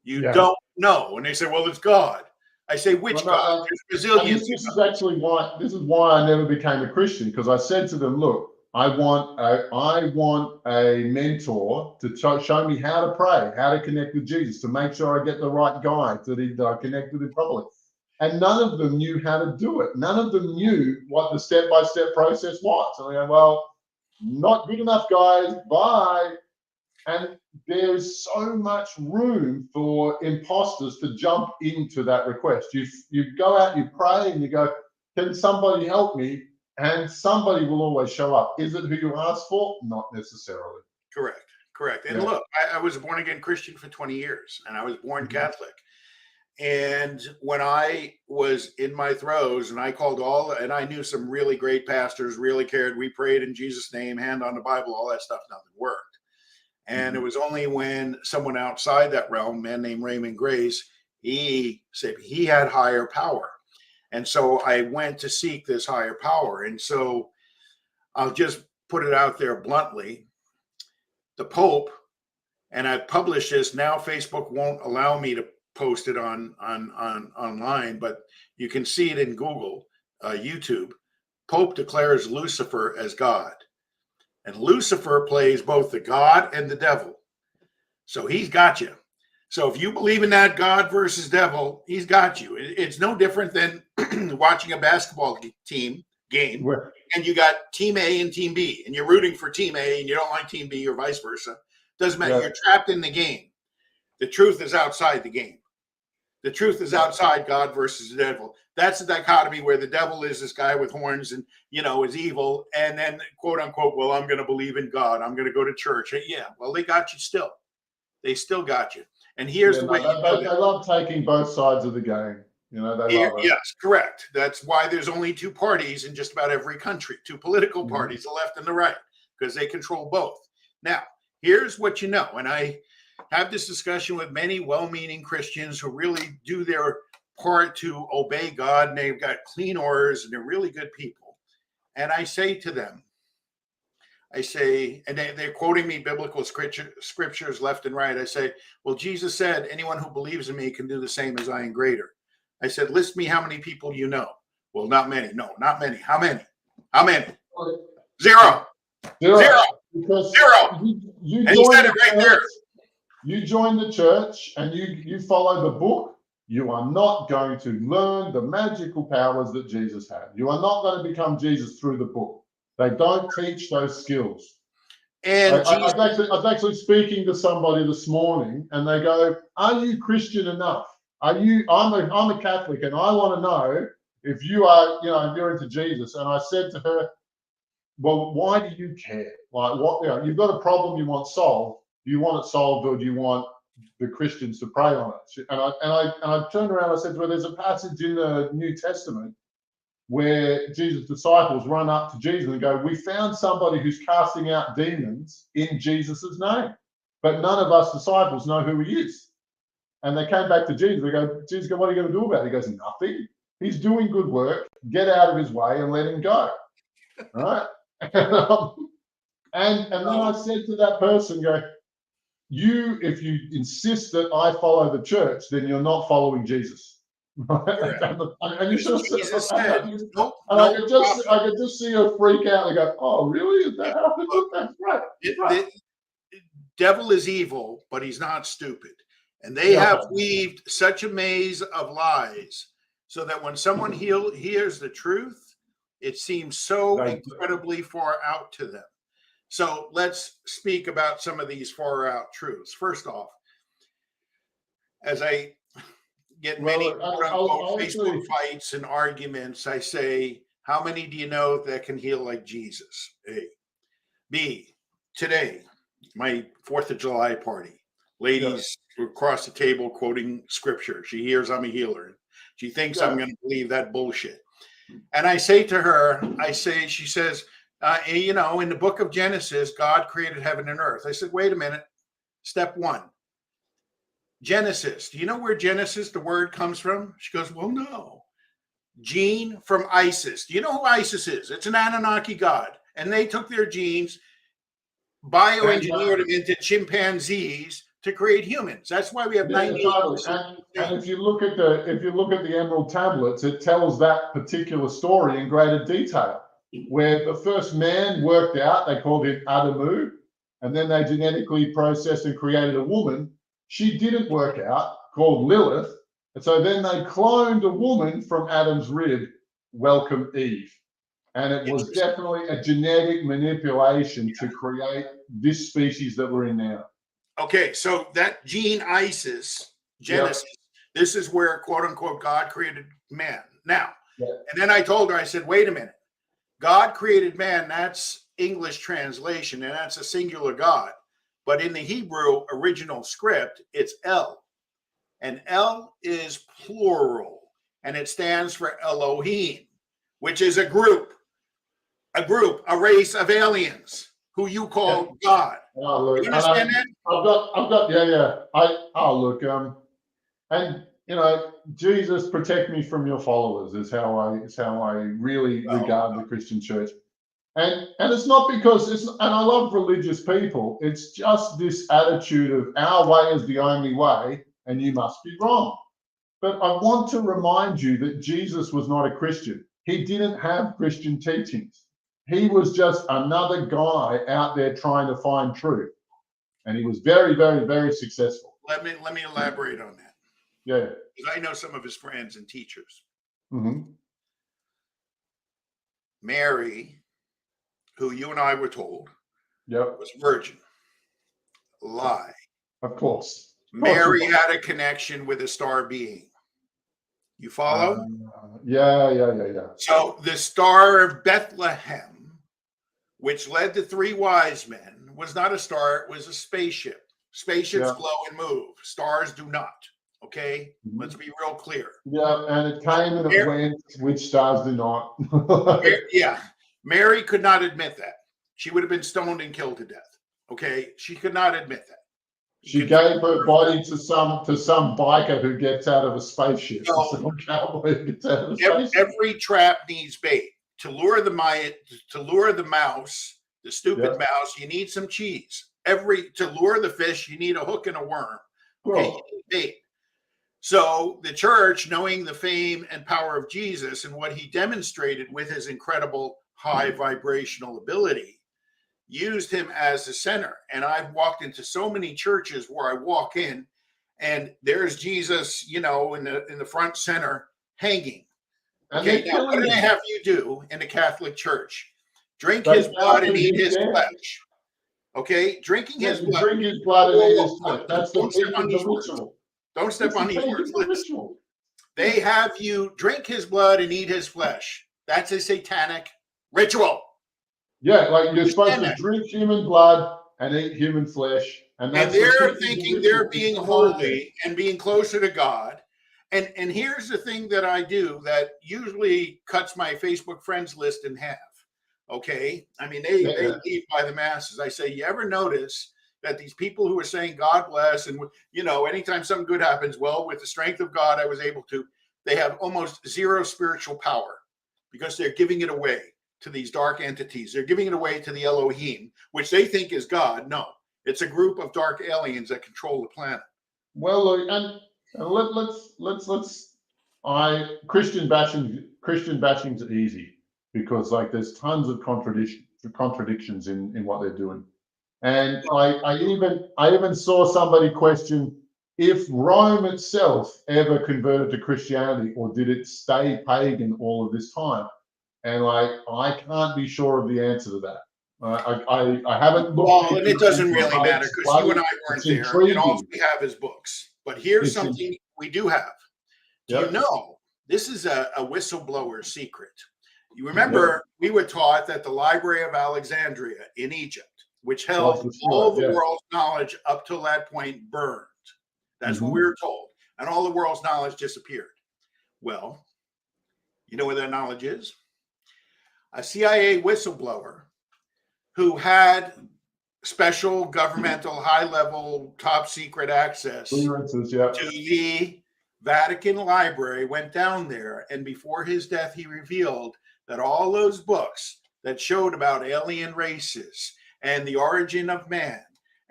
You don't know. And they say, well, it's God. I say, which God? There's bazillions. This is actually why I never became a Christian, because I said to them, look, I want a mentor to show me how to pray, how to connect with Jesus, to make sure I get the right guy, that I connect with him properly. And none of them knew how to do it. None of them knew what the step-by-step process was. And I go, well, not good enough, guys. Bye. And there's so much room for imposters to jump into that request. You go out, you pray, and you go, can somebody help me? And somebody will always show up. Is it who you asked for? Not necessarily. Correct. And look, I was a born-again Christian for 20 years, and I was born Catholic. And when I was in my throes and I called and I knew some really great pastors, really cared, we prayed in Jesus' name, hand on the Bible, all that stuff, nothing worked. And it was only when someone outside that realm, a man named Raymond Grace, he said he had higher power. And so I went to seek this higher power. And so I'll just put it out there bluntly. The Pope, and I published this, now Facebook won't allow me to post it on online, but you can see it in Google, YouTube. Pope declares Lucifer as God. And Lucifer plays both the God and the devil. So he's got you. So if you believe in that God versus devil, he's got you. It's no different than watching a basketball game, and you got team A and team B, and you're rooting for team A and you don't like team B or vice versa. Doesn't matter. You're trapped in the game. The truth is outside the game. The truth is outside God versus the devil. That's the dichotomy where the devil is this guy with horns and, is evil. And then, quote unquote, well, I'm going to believe in God. I'm going to go to church. Yeah, well, they got you still. They still got you. And here's the way they love taking both sides of the game. They love it. Yes, correct. That's why there's only 2 parties in just about every country, 2 political parties, the left and the right, because they control both. Now, here's what you know. And I have this discussion with many well-meaning Christians who really do their part to obey God, and they've got clean orders, and they're really good people. And I say to them, and they're quoting me biblical scriptures left and right. I say, well, Jesus said, anyone who believes in me can do the same as I and greater. I said, list me how many people you know. Well, not many. No, not many. How many? Zero. Zero. Because Zero. you And he join said the it right there. church, you join the church and you follow the book, you are not going to learn the magical powers that Jesus had. You are not going to become Jesus through the book. They don't teach those skills. And I was actually speaking to somebody this morning, and they go, "Are you Christian enough? Are you? I'm a Catholic, and I want to know if you are, if you're into Jesus." And I said to her, "Well, why do you care? Like, what? You've got a problem you want solved. Do you want it solved, or do you want the Christians to pray on it?" And I turned around. And I said to her, "There's a passage in the New Testament where Jesus' disciples run up to Jesus and go, 'We found somebody who's casting out demons in Jesus' name, but none of us disciples know who he is.' And they came back to Jesus. They go, 'Jesus, what are you going to do about it?' He goes, 'Nothing. He's doing good work. Get out of his way and let him go.'" Right? And then I said to that person, if you insist that I follow the church, then you're not following Jesus." And you should Jesus said, nope, I could just see her freak out and go, "Oh, really? Is that how?" That's right. The devil is evil, but he's not stupid. And they have weaved such a maze of lies so that when someone hears the truth, it seems so incredibly far out to them. So let's speak about some of these far out truths. First off, as I get many Facebook fights and arguments, I say, how many do you know that can heal like Jesus? A. B, today, my 4th of July party, ladies across the table quoting scripture. She hears I'm a healer. She thinks I'm going to believe that bullshit. And I say to her, she says, in the book of Genesis, God created heaven and earth. I said, wait a minute. Step 1. Genesis. Do you know where Genesis, the word, comes from? She goes, well, no. Gene from Isis. Do you know who Isis is? It's an Anunnaki god. And they took their genes, bioengineered them into chimpanzees to create humans. That's why we have 98%. And if you look at the Emerald tablets, it tells that particular story in greater detail. Where the first man worked out, they called him Adamu, and then they genetically processed and created a woman. She didn't work out, called Lilith, and so then they cloned a woman from Adam's rib, welcome Eve. And it was definitely a genetic manipulation to create this species that we're in now. Okay, so that gene Isis, Genesis, this is where, quote unquote, God created man. Now, and then I told her, I said, wait a minute. God created man, that's English translation, and that's a singular God. But in the Hebrew original script, it's El. And El is plural, and it stands for Elohim, which is a group, a race of aliens who you call God. Oh, look, you understand that? And Jesus, protect me from your followers is how I really regard the Christian church. And it's not because and I love religious people. It's just this attitude of our way is the only way, and you must be wrong. But I want to remind you that Jesus was not a Christian. He didn't have Christian teachings. He was just another guy out there trying to find truth. And he was very, very, very successful. Let me elaborate on that. Yeah. Because I know some of his friends and teachers. Mm-hmm. Mary, who you and I were told was virgin. Lie. Of course. Mary had a connection with a star being. You follow? Yeah. So the Star of Bethlehem, which led the 3 wise men, was not a star, it was a spaceship. Spaceships glow and move. Stars do not. Okay? Mm-hmm. Let's be real clear. Yeah, and it came and it went, which stars do not. Mary could not admit that. She would have been stoned and killed to death. Okay? She could not admit that. She gave her body to some biker who gets out of a spaceship. Some cowboy who gets out of a spaceship. Every trap needs bait. To lure the mouse, the stupid mouse, you need some cheese. To lure the fish, you need a hook and a worm. Okay, you need bait. So the church, knowing the fame and power of Jesus and what he demonstrated with his incredible high vibrational ability, used him as the center. And I've walked into so many churches where I walk in and there's Jesus, in the front center hanging. Okay, now what do they have you do in the Catholic Church? Drink his blood and eat his flesh. Okay, drinking his blood. Drink his blood and eat his flesh. That's the ritual. Don't step on these words. They have you drink his blood and eat his flesh. That's a satanic ritual. Yeah, like you're supposed to drink human blood and eat human flesh. And they're thinking they're being holy and being closer to God. And here's the thing that I do that usually cuts my Facebook friends list in half. Okay. I mean, they leave by the masses. I say, you ever notice that these people who are saying God bless and, anytime something good happens, well, with the strength of God, I was able to, they have almost zero spiritual power because they're giving it away to these dark entities. They're giving it away to the Elohim, which they think is God. No, it's a group of dark aliens that control the planet. Well, and let's Christian bashing's easy because like there's tons of contradictions in what they're doing. And I even saw somebody question if Rome itself ever converted to Christianity or did it stay pagan all of this time? And I can't be sure of the answer to that. I haven't looked. Well, and it doesn't really matter because you and I weren't there. And all we have is books. But here's something we do have. Do you know this is a whistleblower secret? You remember we were taught that the Library of Alexandria in Egypt, which held all the world's knowledge up till that point, burned. That's what we were told. And all the world's knowledge disappeared. Well, you know where that knowledge is? A CIA whistleblower who had special governmental, high-level, top-secret access to the Vatican Library went down there. And before his death, he revealed that all those books that showed about alien races and the origin of man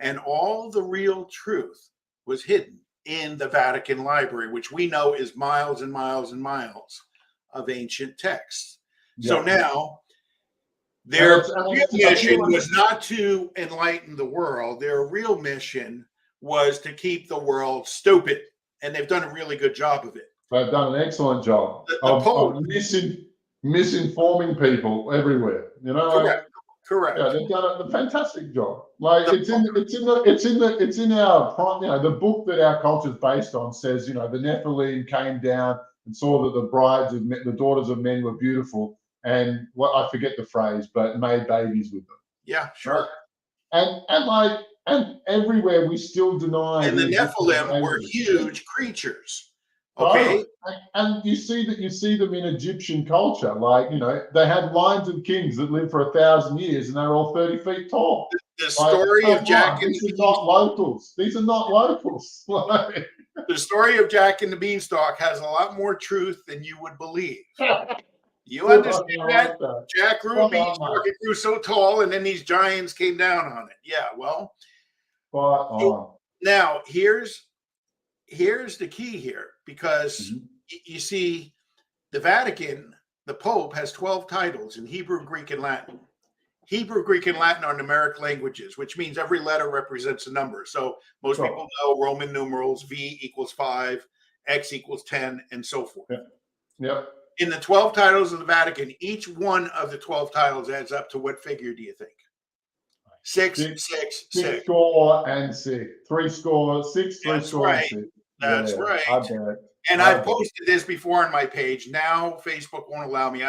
and all the real truth was hidden in the Vatican Library, which we know is miles and miles and miles of ancient texts. So now their real mission was not to enlighten the world. Their real mission was to keep the world stupid. And they've done a really good job of it. They've done an excellent job of misinforming people everywhere. Correct. Yeah, they've done a fantastic job. It's in our the book that our culture is based on says, the Nephilim came down and saw that the daughters of men were beautiful, and I forget the phrase, but made babies with them. Yeah, sure. And everywhere we still deny. And the Nephilim were huge creatures. Okay. And you see them in Egyptian culture. They had lines of kings that lived for 1,000 years and they're all 30 feet tall. The story of Jack and These are not locals. These are not locals. The story of Jack and the Beanstalk has a lot more truth than you would believe. You understand that? Jack grew a beanstalk. It grew so tall, and then these giants came down on it. Yeah, well. Now here's the key here, because you see, the Vatican, the Pope has 12 titles in Hebrew, Greek, and Latin. Hebrew, Greek, and Latin are numeric languages, which means every letter represents a number. So most people know Roman numerals, V equals 5, X equals 10, and so forth. Yeah. In the 12 titles of the Vatican, each one of the 12 titles adds up to what figure do you think? 6. 6 score and 6. 3 score, 6, 3 score, and 6. That's right. And I've posted this before on my page. Now Facebook won't allow me.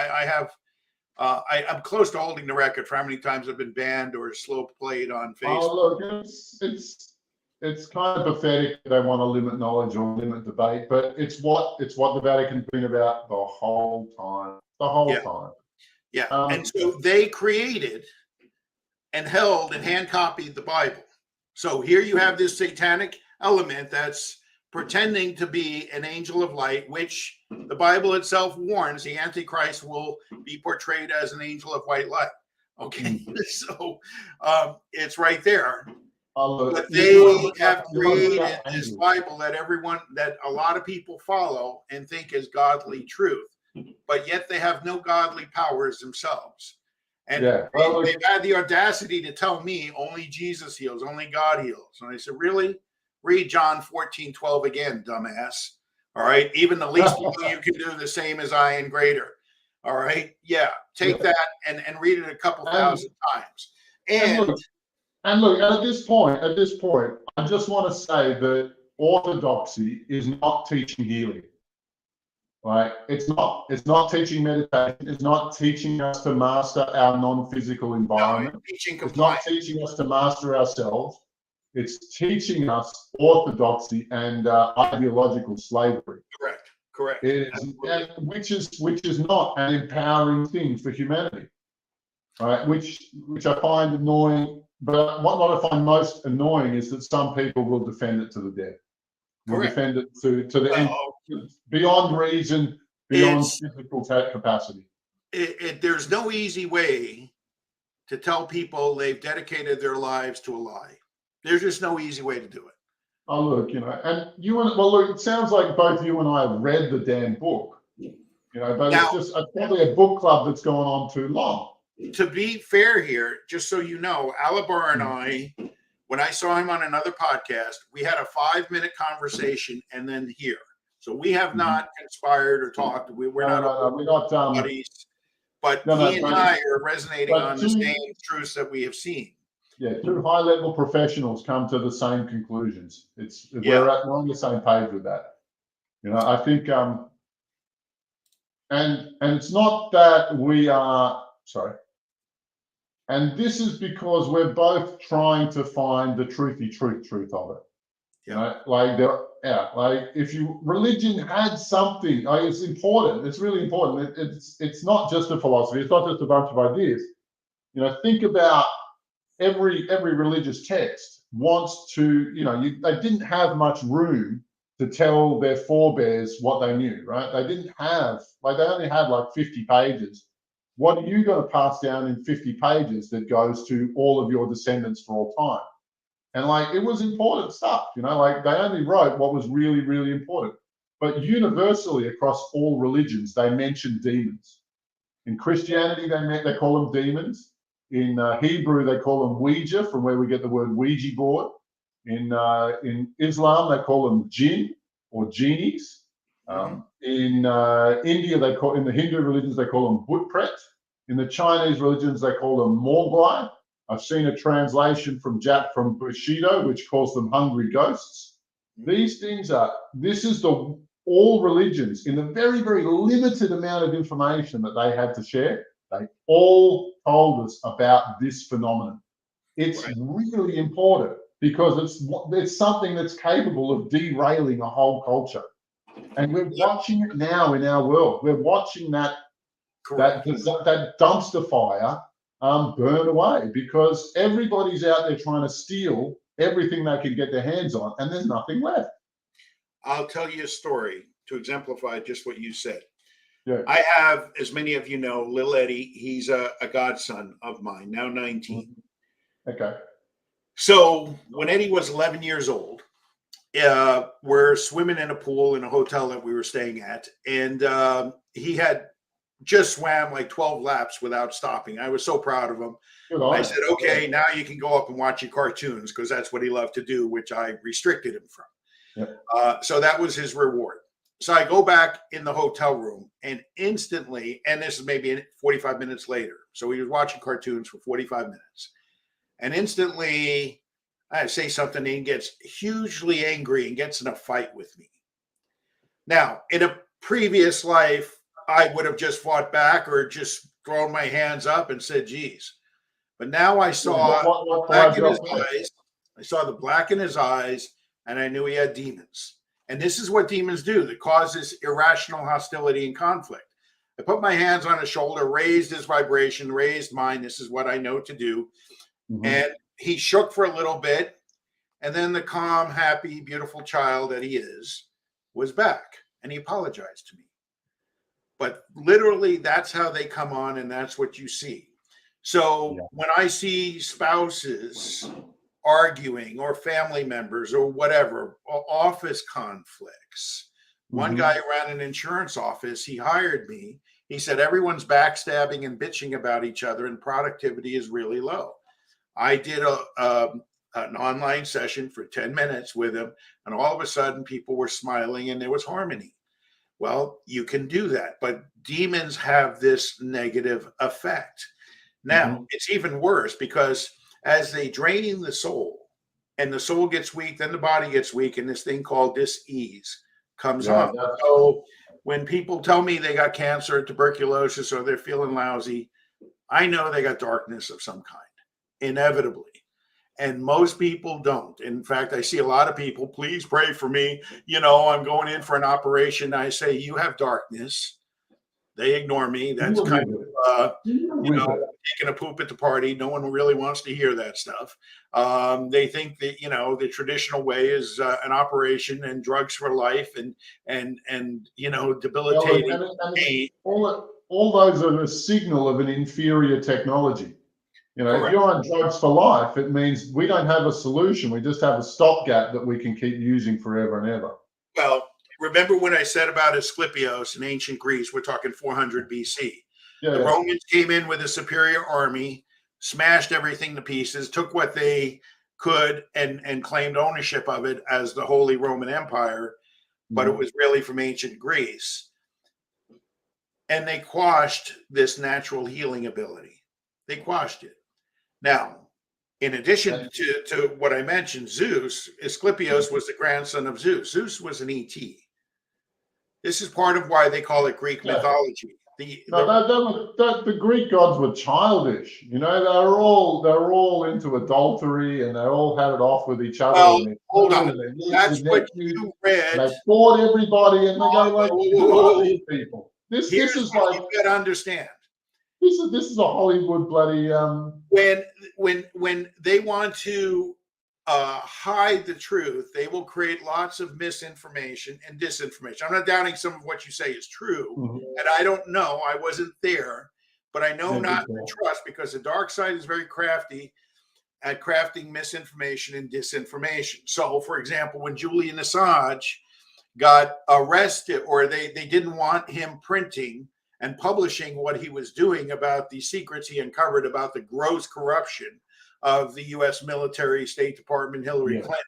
I'm close to holding the record for how many times I've been banned or slow played on Facebook. Oh, look, it's kind of pathetic that they want to limit knowledge or limit debate, but it's what the Vatican's been about the whole time. Time. Yeah. And so they created and held and hand copied the Bible. So here you have this satanic element that's pretending to be an angel of light, which the Bible itself warns the Antichrist will be portrayed as an angel of white light. Okay, so it's right there. But they have created this Bible that a lot of people follow and think is godly truth, but yet they have no godly powers themselves. And Yeah. Well, they've had the audacity to tell me only Jesus heals, only God heals. And I said, really? Read John 14:12 again, dumbass. All right. Even the least of you can do the same as I and greater. All right. Yeah. Take that and read it a couple thousand times. And look, at this point, I just want to say that orthodoxy is not teaching healing. Right? It's not teaching meditation. It's not teaching us to master our non-physical environment. It's not teaching us to master ourselves. It's teaching us orthodoxy and ideological slavery. Correct. It is, and which is not an empowering thing for humanity, right? Which I find annoying. But what I find most annoying is that some people will defend it to the death. Will defend it to the end, beyond reason, beyond physical capacity. There's no easy way to tell people they've dedicated their lives to a lie. There's just no easy way to do it. Oh, look, and look, it sounds like both you and I have read the damn book, but now, it's probably a book club that's gone on too long. To be fair here, just so you know, Alobar and I, when I saw him on another podcast, we had a 5-minute conversation and then here. So we have not conspired or talked. We're not buddies. But he and I are resonating on the same truths that we have seen. Yeah, two high-level professionals come to the same conclusions. We're on the same page with that. I think, and it's not that we are sorry. And this is because we're both trying to find the truthy truth of it. Like if religion had something, it's important. It's really important. It's not just a philosophy. It's not just a bunch of ideas. Think about every religious text wants to, they didn't have much room to tell their forebears what they knew, right? They didn't have, they only had like 50 pages. What are you going to pass down in 50 pages that goes to all of your descendants for all time? And it was important stuff, they only wrote what was really, really important. But universally across all religions, they mentioned demons. In Christianity, they call them demons. In Hebrew, they call them Ouija, from where we get the word Ouija board. In Islam, they call them jinn or genies. In India, in the Hindu religions, they call them butpret. In the Chinese religions, they call them mogwai. I've seen a translation from Bushido, which calls them hungry ghosts. These things all religions, in the very, very limited amount of information that they had to share, they all told us about this phenomenon. It's really important because it's something that's capable of derailing a whole culture. And we're watching it now in our world. We're watching that dumpster fire burn away because everybody's out there trying to steal everything they can get their hands on, and there's nothing left. I'll tell you a story to exemplify just what you said. Yeah. I have, as many of you know, Lil Eddie. He's a godson of mine, now 19. Okay. So when Eddie was 11 years old, we're swimming in a pool in a hotel that we were staying at, and he had just swam like 12 laps without stopping. I was so proud of him. I said, okay, now you can go up and watch your cartoons, because that's what he loved to do, which I restricted him from. Yep. So that was his reward. So I go back in the hotel room, and instantly, and this is maybe 45 minutes later, so he was watching cartoons for 45 minutes, and instantly I say something, and he gets hugely angry and gets in a fight with me. Now, in a previous life, I would have just fought back or just thrown my hands up and said, geez. But now I saw the black in his eyes. I saw the black in his eyes, and I knew he had demons. And this is what demons do that causes irrational hostility and conflict. I put my hands on his shoulder, raised his vibration, raised mine. This is what I know to do. Mm-hmm. And he shook for a little bit. And then the calm, happy, beautiful child that he is was back. And he apologized to me. But literally, that's how they come on, and that's what you see. So when I see spouses arguing, or family members, or whatever, or office conflicts. One guy ran an insurance office. He hired me He said everyone's backstabbing and bitching about each other, and productivity is really low. I did an online session for 10 minutes with him, and all of a sudden people were smiling and there was harmony. Well, you can do that, but demons have this negative effect. Now, it's even worse because as they drain the soul and the soul gets weak, then the body gets weak, and this thing called dis-ease comes on. So when people tell me they got cancer, tuberculosis, or they're feeling lousy, I know they got darkness of some kind, inevitably. And most people don't. In fact, I see a lot of people, please pray for me. You know, I'm going in for an operation. I say, you have darkness. They ignore me. That's kind of, taking a poop at the party. No one really wants to hear that stuff. They think that, the traditional way is an operation and drugs for life and debilitating pain. All those are a signal of an inferior technology. If you're on drugs for life, it means we don't have a solution. We just have a stopgap that we can keep using forever and ever. Well, remember when I said about Asclepios in ancient Greece, we're talking 400 BC. The Romans came in with a superior army, smashed everything to pieces, took what they could and claimed ownership of it as the Holy Roman Empire, but it was really from ancient Greece. And they quashed this natural healing ability. They quashed it. Now, in addition to what I mentioned, Zeus, Asclepios was the grandson of Zeus. Zeus was an ET. This is part of why they call it Greek mythology. The Greek gods were childish. They were all into adultery, and they all had it off with each other. Well, hold on. That's what you read. They fought everybody, and they go like, "Who people?" This is like you got to understand. This is a Hollywood bloody. When they want to hide the truth, they will create lots of misinformation and disinformation. I'm not doubting some of what you say is true, and I don't know. I wasn't there, but I know not to trust, because the dark side is very crafty at crafting misinformation and disinformation. So, for example, when Julian Assange got arrested, or they didn't want him printing and publishing what he was doing about the secrets he uncovered about the gross corruption of the U.S. military, State Department, Hillary Clinton.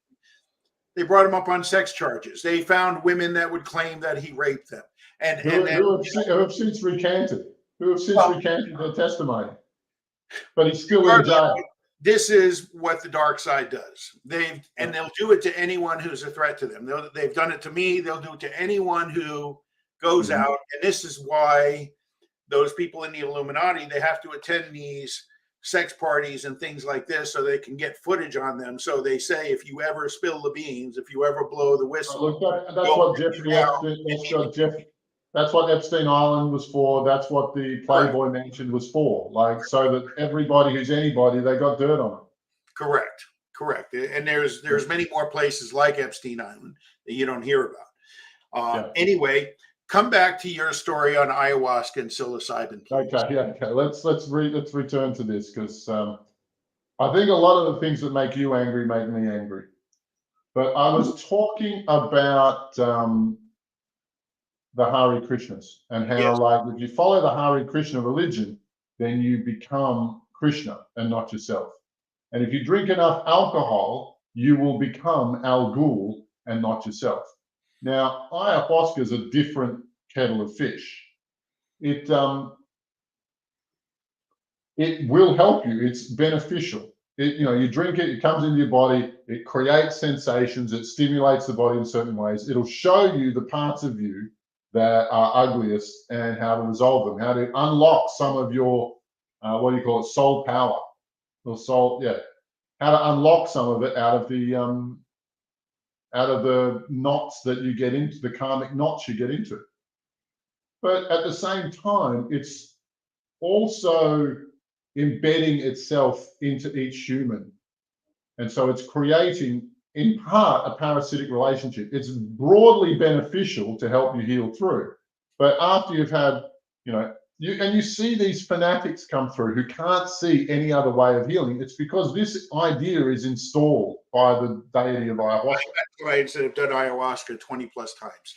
They brought him up on sex charges. They found women that would claim that he raped them. Who have since recanted their testimony. But he's still in jail. This is what the dark side does. They'll do it to anyone who's a threat to them. They've done it to me. They'll do it to anyone who goes out. And this is why those people in the Illuminati, they have to attend these sex parties and things like this so they can get footage on them. So they say, if you ever spill the beans, if you ever blow the whistle, that's what Epstein Island was for. That's what the Playboy Mansion was for. Like, so that everybody who's anybody, they got dirt on them. Correct. And there's many more places like Epstein Island that you don't hear about. Anyway, come back to your story on ayahuasca and psilocybin, please. Okay. Let's return to this, because I think a lot of the things that make you angry make me angry. But I was talking about the Hare Krishnas, and how like if you follow the Hare Krishna religion, then you become Krishna and not yourself. And if you drink enough alcohol, you will become Al Ghul and not yourself. Now, ayahuasca is a different kettle of fish. It will help you. It's beneficial. You drink it, it comes into your body, it creates sensations, it stimulates the body in certain ways. It'll show you the parts of you that are ugliest and how to resolve them, how to unlock some of your, soul power, or soul, how to unlock some of it out of the knots that you get into, the karmic knots you get into. But at the same time, it's also embedding itself into each human. And so it's creating, in part, a parasitic relationship. It's broadly beneficial to help you heal through. But after you've had, you see these fanatics come through who can't see any other way of healing. It's because this idea is installed by the deity of ayahuasca. That's why I said I've done ayahuasca 20 plus times.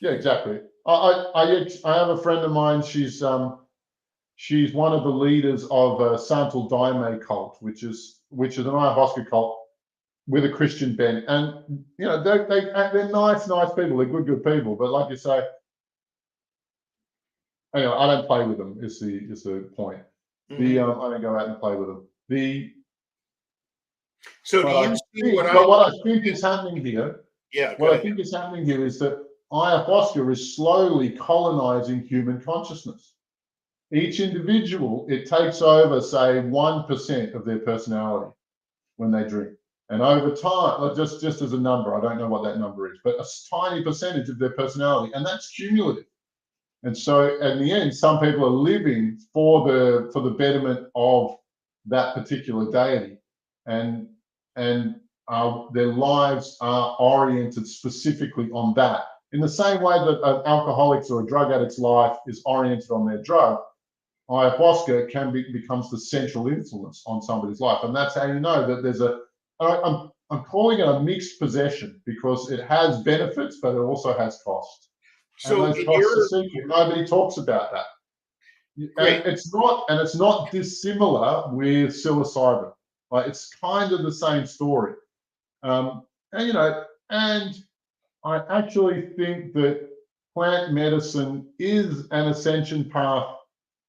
Yeah, exactly. I have a friend of mine. She's one of the leaders of a Santal Daime cult, which is an ayahuasca cult with a Christian bent. And you know, they're nice people. They're good people. But like you say, anyway, I don't play with them. Is the point? I don't go out and play with them. So do you see what I think is happening here? Yeah. What I think is happening here is that ayahuasca is slowly colonizing human consciousness. Each individual, it takes over, say, 1% of their personality when they drink. And over time, just as a number, I don't know what that number is, but a tiny percentage of their personality, and that's cumulative. And so in the end, some people are living for the betterment of that particular deity, and their lives are oriented specifically on that. In the same way that an alcoholic's or a drug addict's life is oriented on their drug, ayahuasca becomes the central influence on somebody's life, and that's how you know that there's I'm calling it a mixed possession because it has benefits, but it also has costs. So and those costs are secret. Nobody talks about that. Great. And it's not dissimilar with psilocybin. Like it's kind of the same story. And I actually think that plant medicine is an ascension path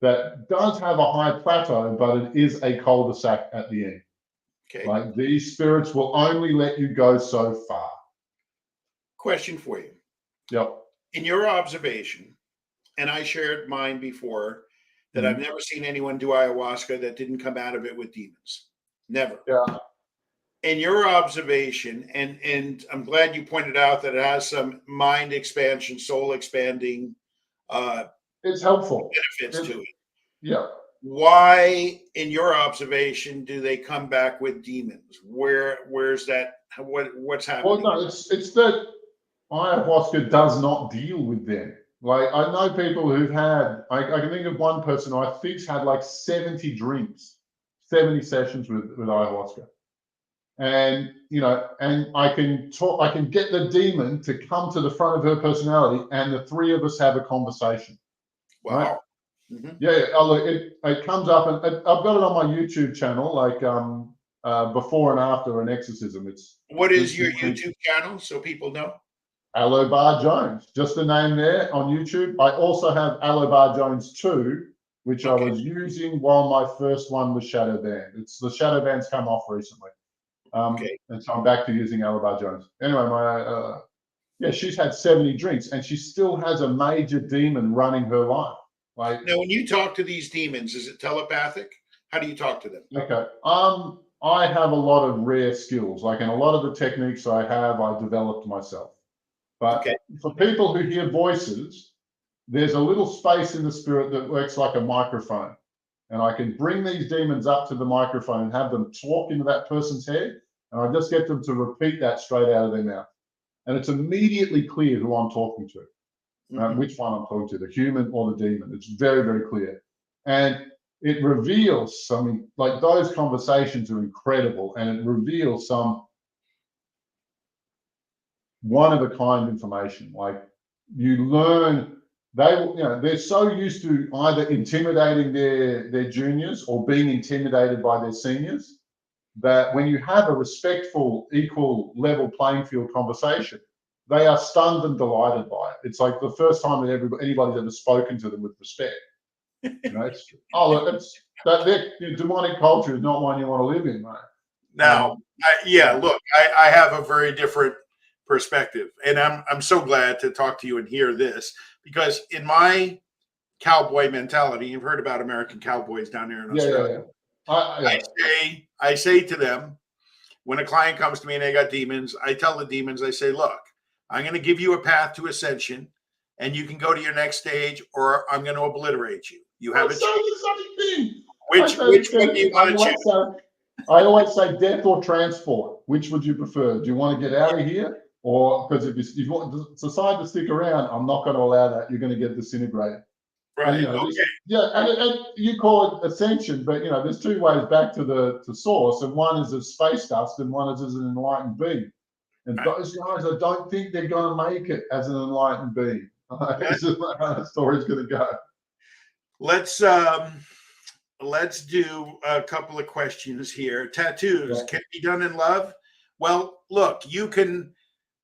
that does have a high plateau, but it is a cul-de-sac at the end. Okay. Like these spirits will only let you go so far. Question for you. Yep. In your observation, and I shared mine before, that I've never seen anyone do ayahuasca that didn't come out of it with demons. Never. Yeah. In your observation, and I'm glad you pointed out that it has some mind expansion, soul expanding it's helpful benefits to it. Yeah. Why, in your observation, do they come back with demons? Where's that? What's happening? Well, no, it's that ayahuasca does not deal with them. Like I know people who've had, I can think of one person who I think's had like 70 drinks, 70 sessions with ayahuasca. And and I can get the demon to come to the front of her personality, and the three of us have a conversation. Wow. Right? Mm-hmm. Yeah, it comes up, and I've got it on my YouTube channel, like before and after an exorcism. What is your YouTube channel, so people know? Alobar Jones, just the name there on YouTube. I also have Alobar Jones 2, which I was using while my first one was shadow banned. It's the shadow band's come off recently. And so I'm back to using Alobar Jones. Anyway, she's had 70 drinks and she still has a major demon running her life. Like now, when you talk to these demons, is it telepathic? How do you talk to them? Okay. I have a lot of rare skills. Like in a lot of the techniques I developed myself. But for people who hear voices, there's a little space in the spirit that works like a microphone. And I can bring these demons up to the microphone and have them talk into that person's head. And I just get them to repeat that straight out of their mouth. And it's immediately clear who I'm talking to, which one I'm talking to, the human or the demon. It's very, very clear. And it reveals something, like those conversations are incredible. And it reveals some one-of-a-kind information. Like you learn, they're so used to either intimidating their juniors or being intimidated by their seniors that when you have a respectful, equal level playing field conversation, they are stunned and delighted by it. It's like the first time that anybody's ever spoken to them with respect. That demonic culture is not one you want to live in, mate. Now, look, I have a very different perspective, and I'm so glad to talk to you and hear this, because in my cowboy mentality, you've heard about American cowboys down here in Australia. I say to them, when a client comes to me and they got demons, I tell the demons, I say, look, I'm going to give you a path to ascension, and you can go to your next stage, or I'm going to obliterate you. You have a choice. Which one do you want to choose? I always say death or transport. Which would you prefer? Do you want to get out of here? Or because if you want to decide to stick around, I'm not going to allow that. You're going to get disintegrated. Right. And, and you call it ascension, but there's two ways back to source, and one is as space dust, and one is as an enlightened being. And those guys, I don't think they're going to make it as an enlightened being. This is how the story's going to go. Let's do a couple of questions here. Tattoos can be done in love. Well, look, you can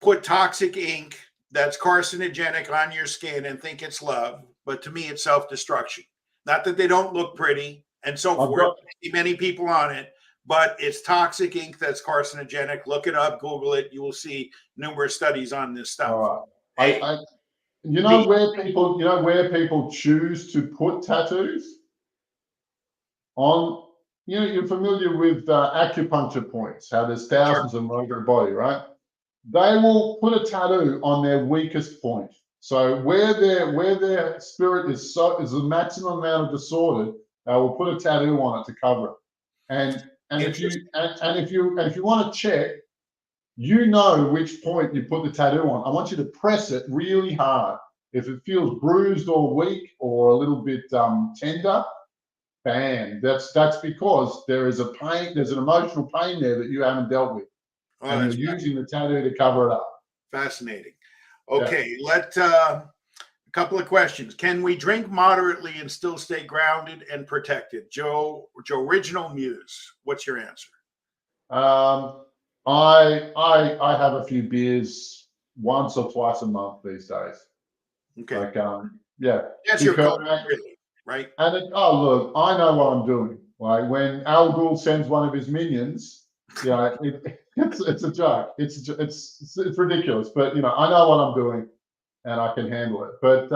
put toxic ink that's carcinogenic on your skin and think it's love, but to me, it's self-destruction. Not that they don't look pretty and so forth. Many people on it, but it's toxic ink that's carcinogenic. Look it up, Google it. You will see numerous studies on this stuff. All right. You know where people choose to put tattoos? On, you're familiar with acupuncture points, how there's thousands of them over the body, right? They will put a tattoo on their weakest point. So where their spirit is the maximum amount of disordered, they will put a tattoo on it to cover it. And if you want to check, which point you put the tattoo on. I want you to press it really hard. If it feels bruised or weak or a little bit tender, bam, that's because there is a pain, there's an emotional pain there that you haven't dealt with. And you're using the tattoo to cover it up. Fascinating. Okay, a couple of questions. Can we drink moderately and still stay grounded and protected? Joe Original Muse, what's your answer? I have a few beers once or twice a month these days. Okay. Like, That's your culture, really, right? And look, I know what I'm doing. Like when Al Ghul sends one of his minions, it's a joke. It's ridiculous, but I know what I'm doing, and I can handle it. But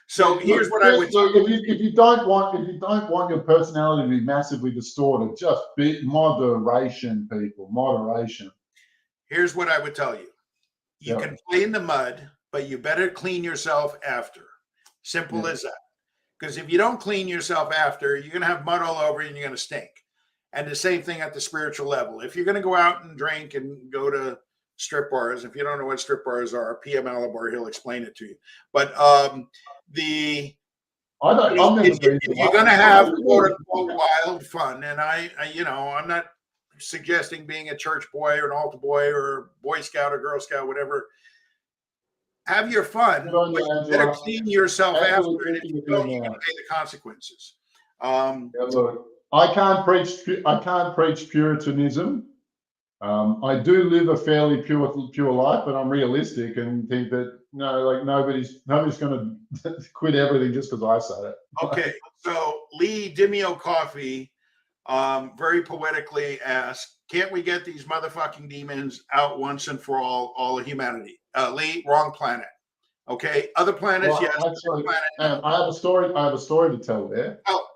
so here's what I would look. If you don't want your personality to be massively distorted, just be moderation, people. Moderation. Here's what I would tell you. You can play in the mud, but you better clean yourself after. Simple as that. Because if you don't clean yourself after, you're going to have mud all over you and you're going to stink. And the same thing at the spiritual level. If you're going to go out and drink and go to strip bars, if you don't know what strip bars are, PM Alobar, he'll explain it to you. But you're going to have quote unquote wild fun. And I'm not suggesting being a church boy or an altar boy or Boy Scout or Girl Scout, whatever. Have your fun, but you better clean yourself after, and if you don't, you're going to pay the consequences. Look, I can't preach Puritanism. I do live a fairly pure life, but I'm realistic and think that nobody's going to quit everything just because I say it. Okay, so Lee Dimeo Coffee very poetically asked, can't we get these motherfucking demons out once and for all of humanity? Lee, wrong planet. Okay, other planets, yes. Actually, planet. I have a story to tell there. Oh.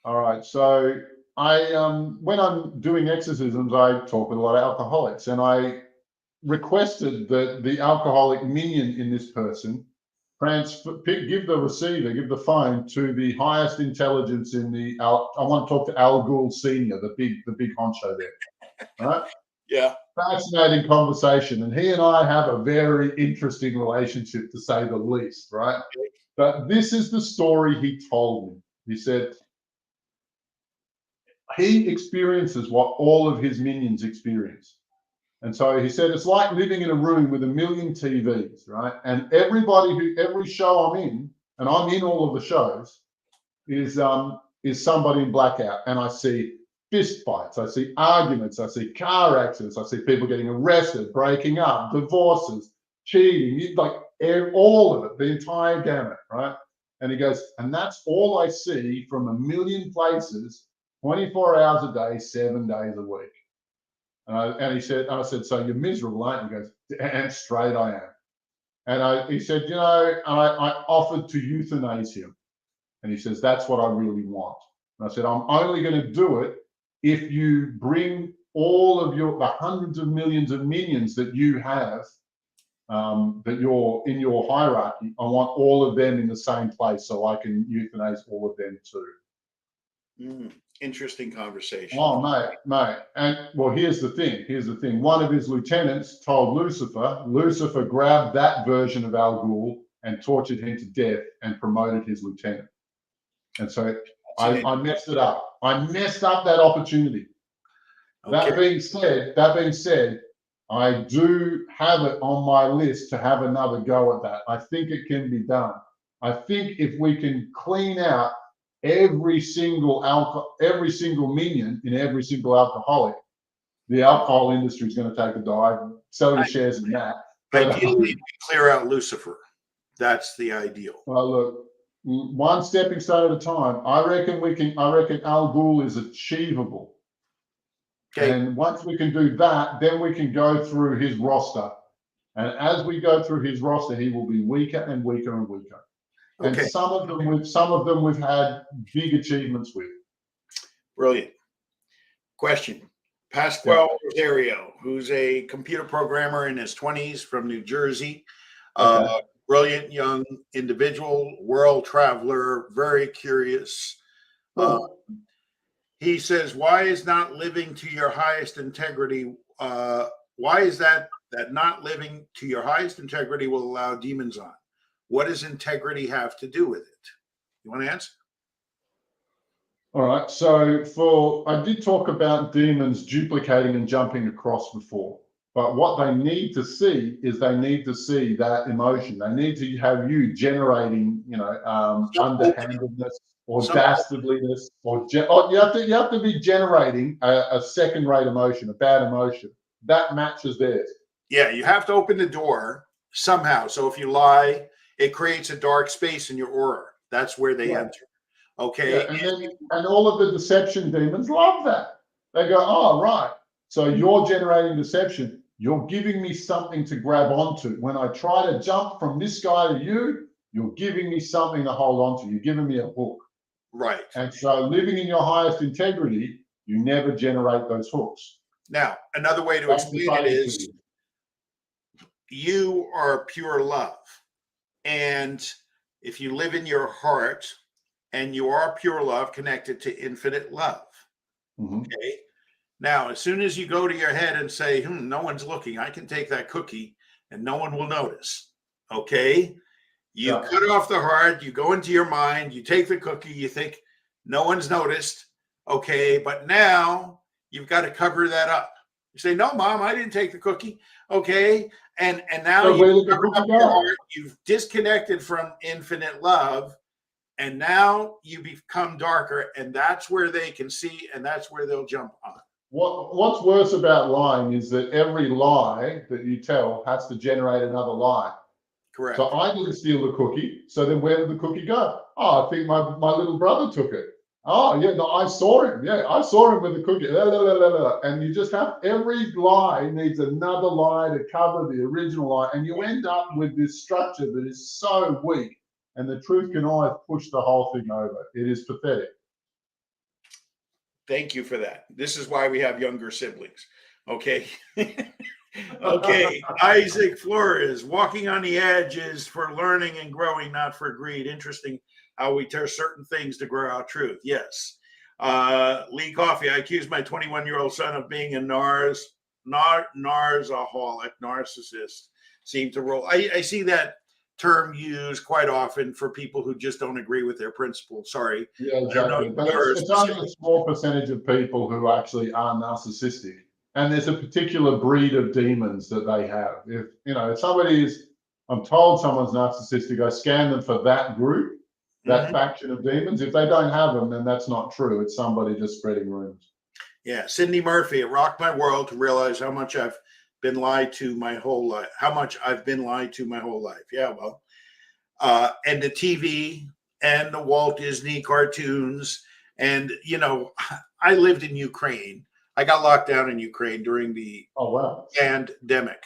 All right. So when I'm doing exorcisms, I talk with a lot of alcoholics, and I requested that the alcoholic minion in this person give the phone to the highest intelligence in the. I want to talk to Al Ghul Senior, the big honcho there. All right. Yeah. Fascinating conversation, and he and I have a very interesting relationship, to say the least, right? But this is the story he told me. He said he experiences what all of his minions experience. And so he said, it's like living in a room with a million TVs, right? And every show I'm in, and I'm in all of the shows, is somebody in blackout. And I see fist fights, I see arguments, I see car accidents, I see people getting arrested, breaking up, divorces, cheating, like all of it, the entire gamut, right? And he goes, and that's all I see from a million places, 24 hours a day, 7 days a week. And he said, I said, so you're miserable, aren't you? He goes, damn straight I am. And he said, I offered to euthanize him. And he says, that's what I really want. And I said, I'm only going to do it if you bring all of the hundreds of millions of minions that you have, that you're in your hierarchy. I want all of them in the same place so I can euthanize all of them too. Interesting conversation. Oh, mate. And well, here's the thing. One of his lieutenants told Lucifer grabbed that version of Al Ghul and tortured him to death and promoted his lieutenant. And so I messed it up. I messed up that opportunity. Okay. That being said, I do have it on my list to have another go at that. I think it can be done. I think if we can clean out every single minion in every single alcoholic, the alcohol industry is going to take a dive. Sell your shares in that. But, ideally, we clear out Lucifer. That's the ideal. well, look, one stepping stone at a time. I reckon Al Ghul is achievable. Okay. And once we can do that, then we can go through his roster. And as we go through his roster, he will be weaker and weaker and weaker. And Okay. some of them we've had big achievements with. Brilliant. Question. Pasquale Rosario, who's a computer programmer in his 20s from New Jersey. Okay. Brilliant young individual, world traveler, very curious. He says, why is not living to your highest integrity? Why is that not living to your highest integrity will allow demons on? What does integrity have to do with it? You want to answer? All right. So I did talk about demons duplicating and jumping across before. But what they need to see is that emotion. They need to have you generating, underhandedness or dastardliness, or you have to be generating a second-rate emotion, a bad emotion that matches theirs. Yeah, you have to open the door somehow. So if you lie, it creates a dark space in your aura. That's where they enter. Okay. Yeah, and all of the deception demons love that. They go, oh, right. So you're generating deception. You're giving me something to grab onto. When I try to jump from this guy to you, you're giving me something to hold on to. You're giving me a hook. Right. And so living in your highest integrity, you never generate those hooks. Now, another way to explain it is you are pure love. And if you live in your heart and you are pure love connected to infinite love, okay? Now, as soon as you go to your head and say, no one's looking, I can take that cookie and no one will notice, okay? You cut off the heart, you go into your mind, you take the cookie, you think no one's noticed, okay? But now you've got to cover that up. You say, no, Mom, I didn't take the cookie, okay? And now you've covered up your heart, you've disconnected from infinite love, and now you become darker, and that's where they can see, and that's where they'll jump on. What's worse about lying is that every lie that you tell has to generate another lie. Correct. So I didn't steal the cookie. So then where did the cookie go? Oh, I think my little brother took it. Oh, yeah, no, I saw him. Yeah, I saw him with the cookie. And you just have, every lie needs another lie to cover the original lie. And you end up with this structure that is so weak. And the truth can always push the whole thing over. It is pathetic. Thank you for that. This is why we have younger siblings. Okay. Okay. Isaac Flores, walking on the edge is for learning and growing, not for greed. Interesting how we tear certain things to grow our truth. Yes. Lee Coffey, I accuse my 21-year-old son of being a narsaholic, narcissist. Seem to roll. I see that term used quite often for people who just don't agree with their principles. Sorry. Yeah, exactly. But it's only a small percentage of people who actually are narcissistic. And there's a particular breed of demons that they have. If somebody is, I'm told someone's narcissistic, I scan them for that group, that faction of demons. If they don't have them, then that's not true. It's somebody just spreading rumors. Yeah. Cindy Murphy, it rocked my world to realize how much I've been lied to my whole life. Yeah, well, and the TV and the Walt Disney cartoons. And, I lived in Ukraine. I got locked down in Ukraine during the pandemic.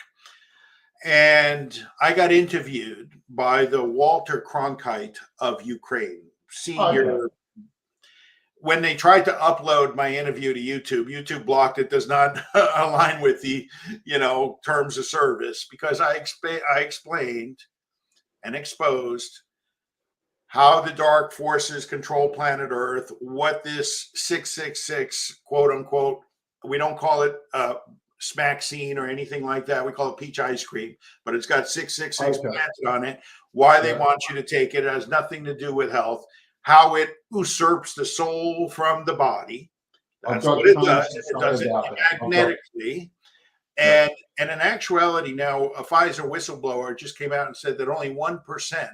And I got interviewed by the Walter Cronkite of Ukraine, senior. When they tried to upload my interview to YouTube blocked it. Does not align with the, terms of service, because I explained and exposed how the dark forces control planet Earth, what this 666, quote unquote, we don't call it smack scene or anything like that. We call it peach ice cream, but it's got 666 planted on it. Why they want you to take it. It has nothing to do with health. How it usurps the soul from the body. That's what it does. It does it magnetically. And in actuality, now a Pfizer whistleblower just came out and said that only 1%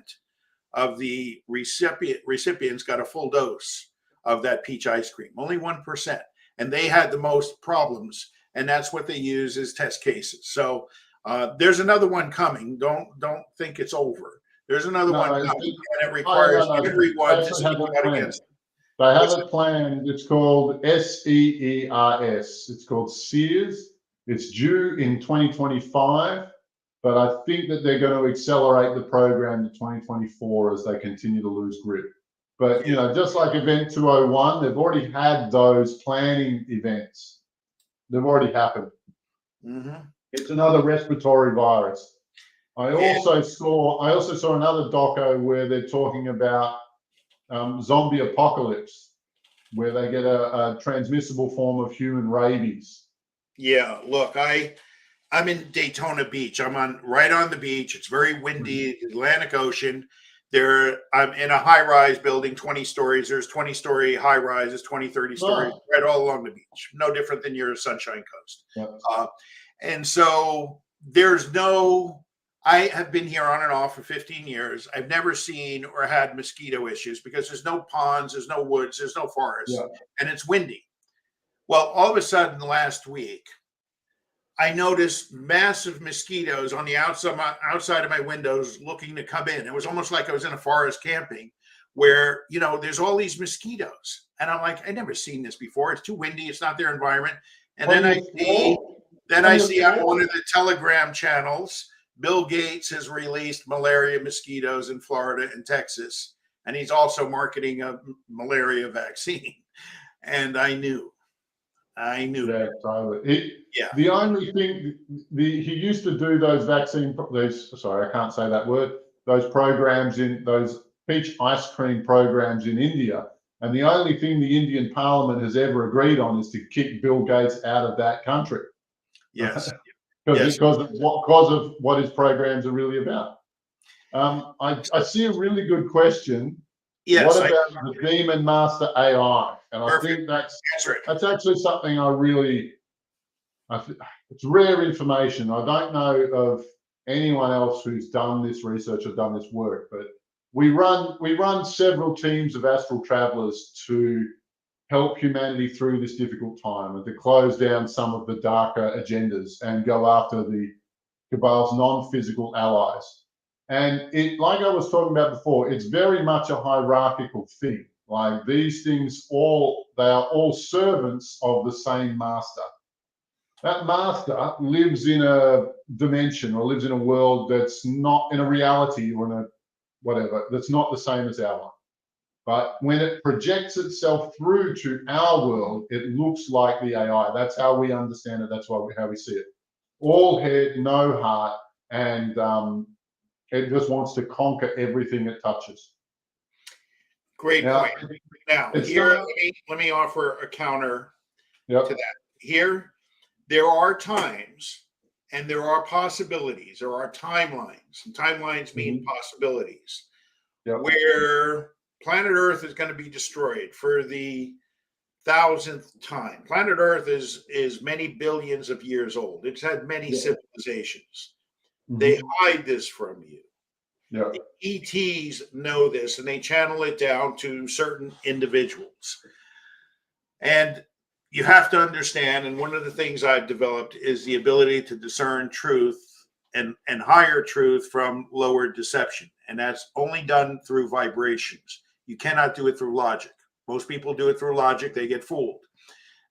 of the recipients got a full dose of that peach ice cream. Only 1%. And they had the most problems. And that's what they use as test cases. So there's another one coming. Don't think it's over. There's another one coming, and it requires everyone to speak out against it. They have it planned. It's called SEERS. It's called SEERS. It's due in 2025, but I think that they're going to accelerate the program to 2024 as they continue to lose grip. But, you know, just like Event 201, they've already had those planning events. They've already happened. Mm-hmm. It's another respiratory virus. I also saw another doco where they're talking about zombie apocalypse, where they get a transmissible form of human rabies. Yeah, look, I'm in Daytona Beach. I'm right on the beach. It's very windy, Atlantic Ocean. I'm in a high-rise building, 20 stories. There's 20-story high-rises, 20, 30 stories, right all along the beach. No different than your Sunshine Coast. Yep. And so I have been here on and off for 15 years. I've never seen or had mosquito issues because there's no ponds, there's no woods, there's no forest, and it's windy. Well, all of a sudden last week, I noticed massive mosquitoes on the outside of my windows looking to come in. It was almost like I was in a forest camping where, you know, there's all these mosquitoes. And I'm like, I've never seen this before. It's too windy. It's not their environment. And then I see on one of the Telegram channels, Bill Gates has released malaria mosquitoes in Florida and Texas. And he's also marketing a malaria vaccine. And I knew. Yeah, totally. The only thing, he used to do those sorry, I can't say that word, those programs those peach ice cream programs in India. And the only thing the Indian Parliament has ever agreed on is to kick Bill Gates out of that country. Yes. Because of what his programs are really about. I see a really good question. Yes, what about the Demon Master AI? And I think that's actually something it's rare information. I don't know of anyone else who's done this research or done this work, but we run several teams of astral travelers to help humanity through this difficult time and to close down some of the darker agendas and go after the Cabal's non-physical allies. And like I was talking about before, it's very much a hierarchical thing. Like these things they are all servants of the same master. That master lives in a dimension or lives in a world that's not in a reality or in a whatever, that's not the same as our one. But when it projects itself through to our world, it looks like the AI. That's how we understand it. That's how we see it. All head, no heart, and it just wants to conquer everything it touches. Great point. Now, here, let me offer a counter to that. Here, there are times and there are possibilities. There are timelines, and timelines mean possibilities, where planet Earth is going to be destroyed for the 1,000th time. Planet Earth is many billions of years old. It's had many civilizations. They hide this from you. The ETs know this, and they channel it down to certain individuals. And you have to understand, and one of the things I've developed is the ability to discern truth and higher truth from lower deception. And that's only done through vibrations. You cannot do it through logic. Most people do it through logic. They get fooled.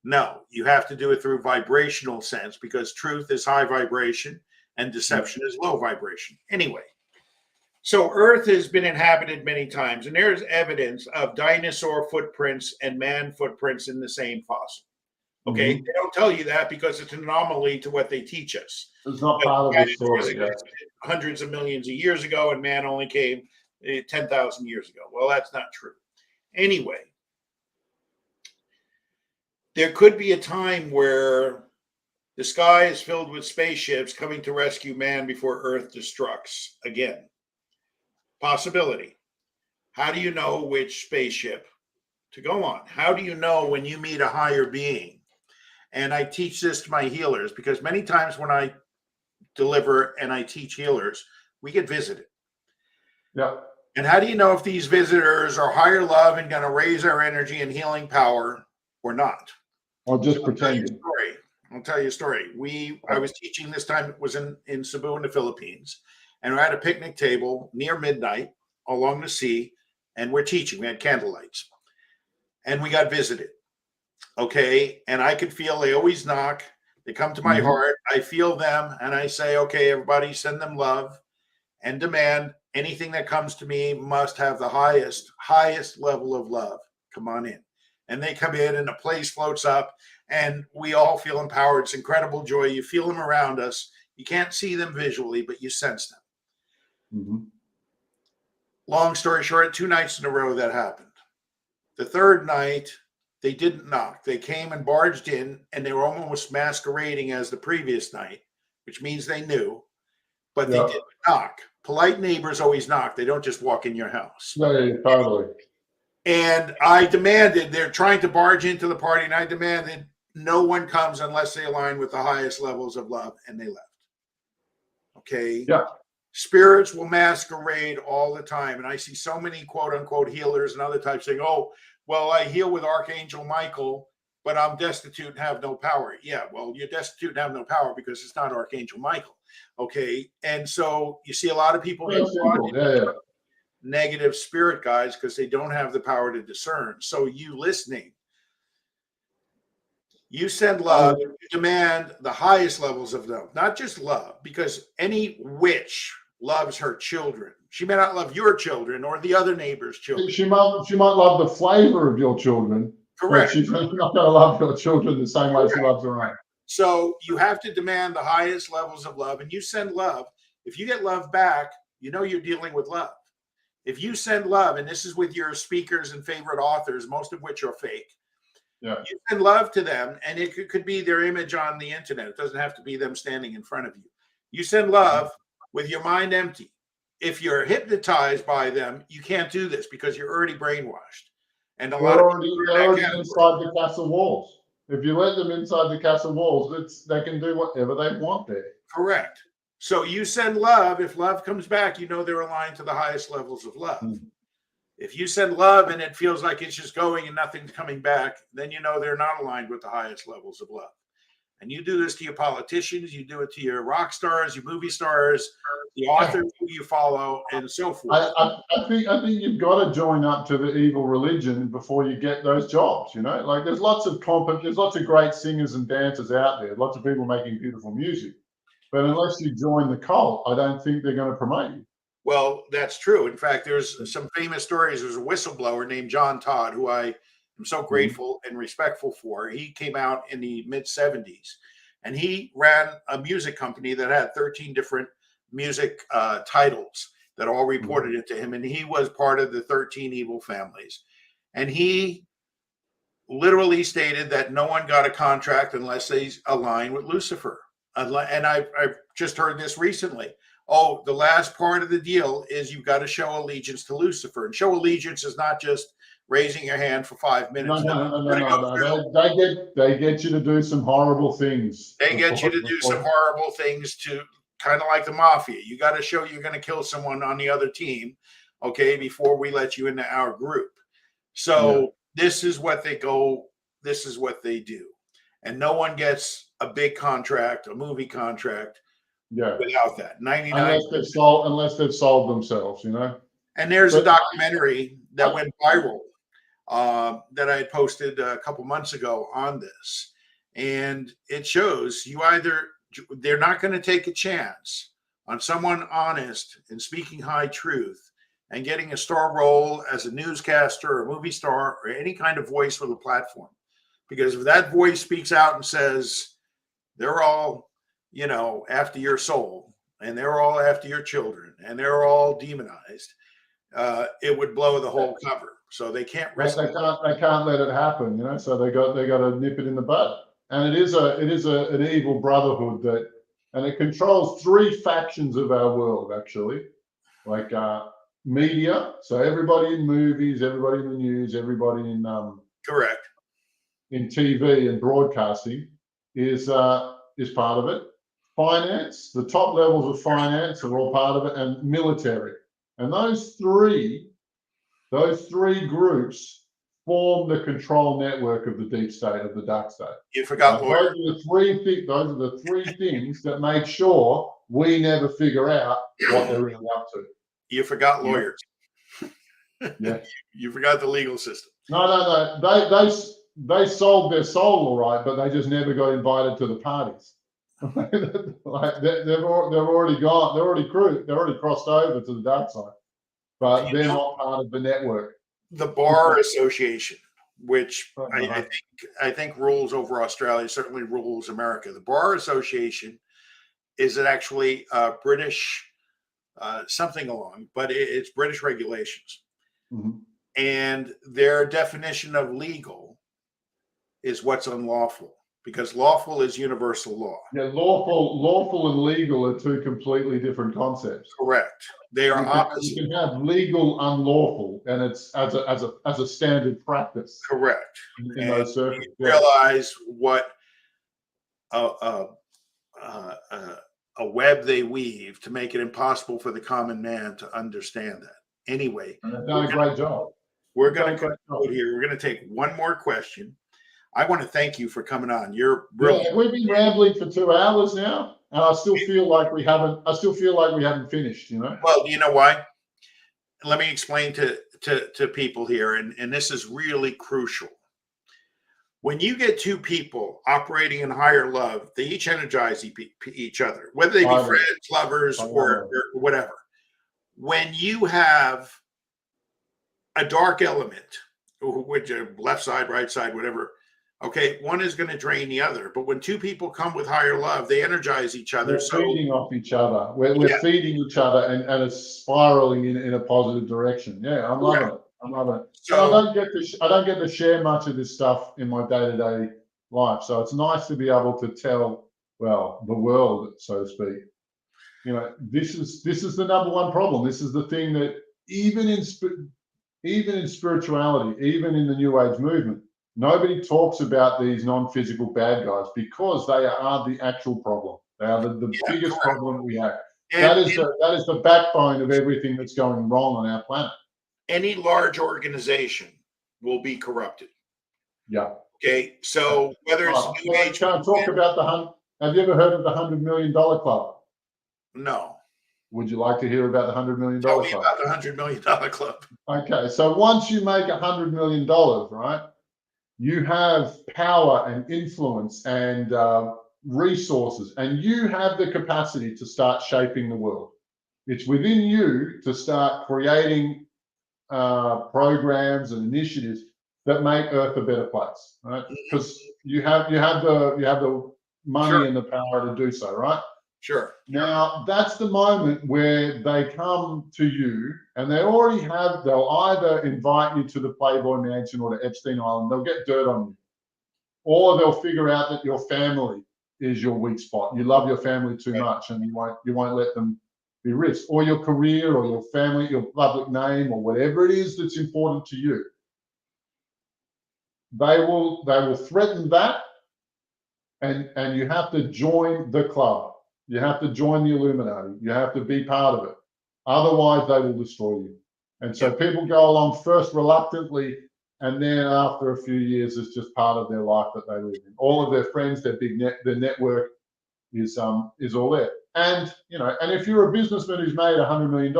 No, you have to do it through vibrational sense, because truth is high vibration and deception is low vibration. Anyway, so Earth has been inhabited many times, and there's evidence of dinosaur footprints and man footprints in the same fossil. Okay, they don't tell you that because it's an anomaly to what they teach us. It's not part of the story. Hundreds of millions of years ago, and man only came 10,000 years ago. Well, that's not true. Anyway, there could be a time where the sky is filled with spaceships coming to rescue man before Earth destructs again. Possibility. How do you know which spaceship to go on? How do you know when you meet a higher being And I teach this to my healers because many times when I deliver and I teach healers, we get visited. Yeah. And how do you know if these visitors are higher love and going to raise our energy and healing power or not? Or just pretending. I'll tell you a story. I was teaching this time, it was in Cebu in the Philippines, and we're at a picnic table near midnight along the sea, and we're teaching. We had candlelights, and we got visited. Okay, and I could feel they always knock. They come to my heart. I feel them, and I say, okay, everybody, send them love and demand anything that comes to me must have the highest level of love. Come on in. And they come in and the place floats up and we all feel empowered. It's incredible joy. You feel them around us. You can't see them visually, but you sense them. Long story short, 2 nights in a row that happened. The third night, they didn't knock. They came and barged in and they were almost masquerading as the previous night, which means they knew, but they didn't knock. Polite neighbors always knock. They don't just walk in your house. Yeah, totally. And I demanded, they're trying to barge into the party, and I demanded no one comes unless they align with the highest levels of love, and they left. Okay? Yeah. Spirits will masquerade all the time. And I see so many quote unquote healers and other types saying, oh, well, I heal with Archangel Michael, but I'm destitute and have no power. Yeah, well, you're destitute and have no power because it's not Archangel Michael. Okay. And so you see a lot of people negative spirit guides because they don't have the power to discern. So you listening, you send love, you demand the highest levels of love, not just love, because any witch loves her children. She may not love your children or the other neighbor's children. She might love the flavor of your children. Correct. But she's not going to love your children the same way she loves her own. So you have to demand the highest levels of love, and you send love. If you get love back, you know you're dealing with love. If you send love, and this is with your speakers and favorite authors, most of which are fake, you send love to them, and it could be their image on the internet. It doesn't have to be them standing in front of you. You send love with your mind empty. If you're hypnotized by them, you can't do this because you're already brainwashed. And they're already inside the castle walls. If you let them inside the castle walls, they can do whatever they want there. Correct. So you send love. If love comes back, you know they're aligned to the highest levels of love. If you send love and it feels like it's just going and nothing's coming back, then you know they're not aligned with the highest levels of love. And you do this to your politicians, you do it to your rock stars, your movie stars, the authors who you follow, and so forth. I think you've got to join up to the evil religion before you get those jobs. You know, like there's lots of great singers and dancers out there, lots of people making beautiful music. But unless you join the cult, I don't think they're going to promote you. Well, that's true. In fact, there's some famous stories. There's a whistleblower named John Todd, who I am so grateful and respectful for. He came out in the mid-'70s, and he ran a music company that had 13 different music titles that all reported it to him. And he was part of the 13 evil families. And he literally stated that no one got a contract unless they align with Lucifer. And I've just heard this recently. Oh, the last part of the deal is you've got to show allegiance to Lucifer. And show allegiance is not just raising your hand for 5 minutes. No. They get you to do some horrible things. They get you to do some horrible things, to kind of like the mafia. You got to show you're going to kill someone on the other team, okay, before we let you into our group. So this is what they go. This is what they do. And no one gets a big contract, a movie contract, without that. 99 unless they've sold themselves, you know. And there's a documentary that went viral that I had posted a couple months ago on this, and it shows they're not going to take a chance on someone honest and speaking high truth and getting a star role as a newscaster or a movie star or any kind of voice with a platform. Because if that voice speaks out and says they're all, after your soul and they're all after your children and they're all demonized, it would blow the whole cover. So they can't risk it. They can't let it happen, So they got to nip it in the bud. And it is an evil brotherhood and it controls 3 factions of our world, actually, like media. So everybody in movies, everybody in the news, everybody in correct. In TV and broadcasting, is part of it. Finance, the top levels of finance are all part of it, and military. And those three groups form the control network of the deep state, of the dark state. You forgot lawyer. Those are the three things that make sure we never figure out what they're really up to. You forgot lawyers. Yeah. You forgot the legal system. No. They sold their soul all right, but they just never got invited to the parties. Like they're already gone. They're already crossed over to the dark side, but they're not part of the network. The Bar Association, which I think rules over Australia, certainly rules America. The Bar Association is actually British something along, but it's British regulations. Mm-hmm. And their definition of legal is what's unlawful, because lawful is universal law. Yeah, lawful and legal are two completely different concepts. Correct. They are opposite. You can have legal unlawful, and it's as a standard practice. Correct. In those circles. You realize what a web they weave to make it impossible for the common man to understand that. Anyway, and they've done a great job. We're going to conclude here. We're going to take one more question. I want to thank you for coming on. You're brilliant. Yeah, we've been rambling for 2 hours now, and I still feel like we haven't finished. You know. Well, you know why? Let me explain to people here, and this is really crucial. When you get two people operating in higher love, they each energize each other, whether they be friends, lovers, or whatever. When you have a dark element, which left side, right side, whatever, okay, one is going to drain the other. But when two people come with higher love, they energize each other. We're feeding off each other. We're feeding each other, and it's spiraling in a positive direction. Yeah, I'm loving it. So I don't get to share much of this stuff in my day-to-day life. So it's nice to be able to tell, well, the world, so to speak. You know, this is the number one problem. This is the thing that even in spirituality, even in the New Age movement, nobody talks about these non-physical bad guys, because they are the actual problem. They are the biggest problem we have. That is the backbone of everything that's going wrong on our planet. Any large organization will be corrupted. Yeah. Okay. So whether it's New Age, can't talk about have you ever heard of the $100 million club? No. Would you like to hear about the $100 million Tell club? me about the $100 million club. Okay. So once you make $100 million, right, you have power and influence and resources, and you have the capacity to start shaping the world. It's within you to start creating programs and initiatives that make Earth a better place, right? Because you have the money and the power to do so, right? Sure. Now that's the moment where they come to you, and they'll either invite you to the Playboy Mansion or to Epstein Island. They'll get dirt on you, or they'll figure out that your family is your weak spot. You love your family too much, and you won't let them be risked, or your career, or your family, your public name, or whatever it is that's important to you. They will threaten that, and you have to join the club. You have to join the Illuminati. You have to be part of it. Otherwise, they will destroy you. And so people go along first reluctantly, and then after a few years, it's just part of their life that they live in. All of their friends, their network is all there. And and if you're a businessman who's made $100 million,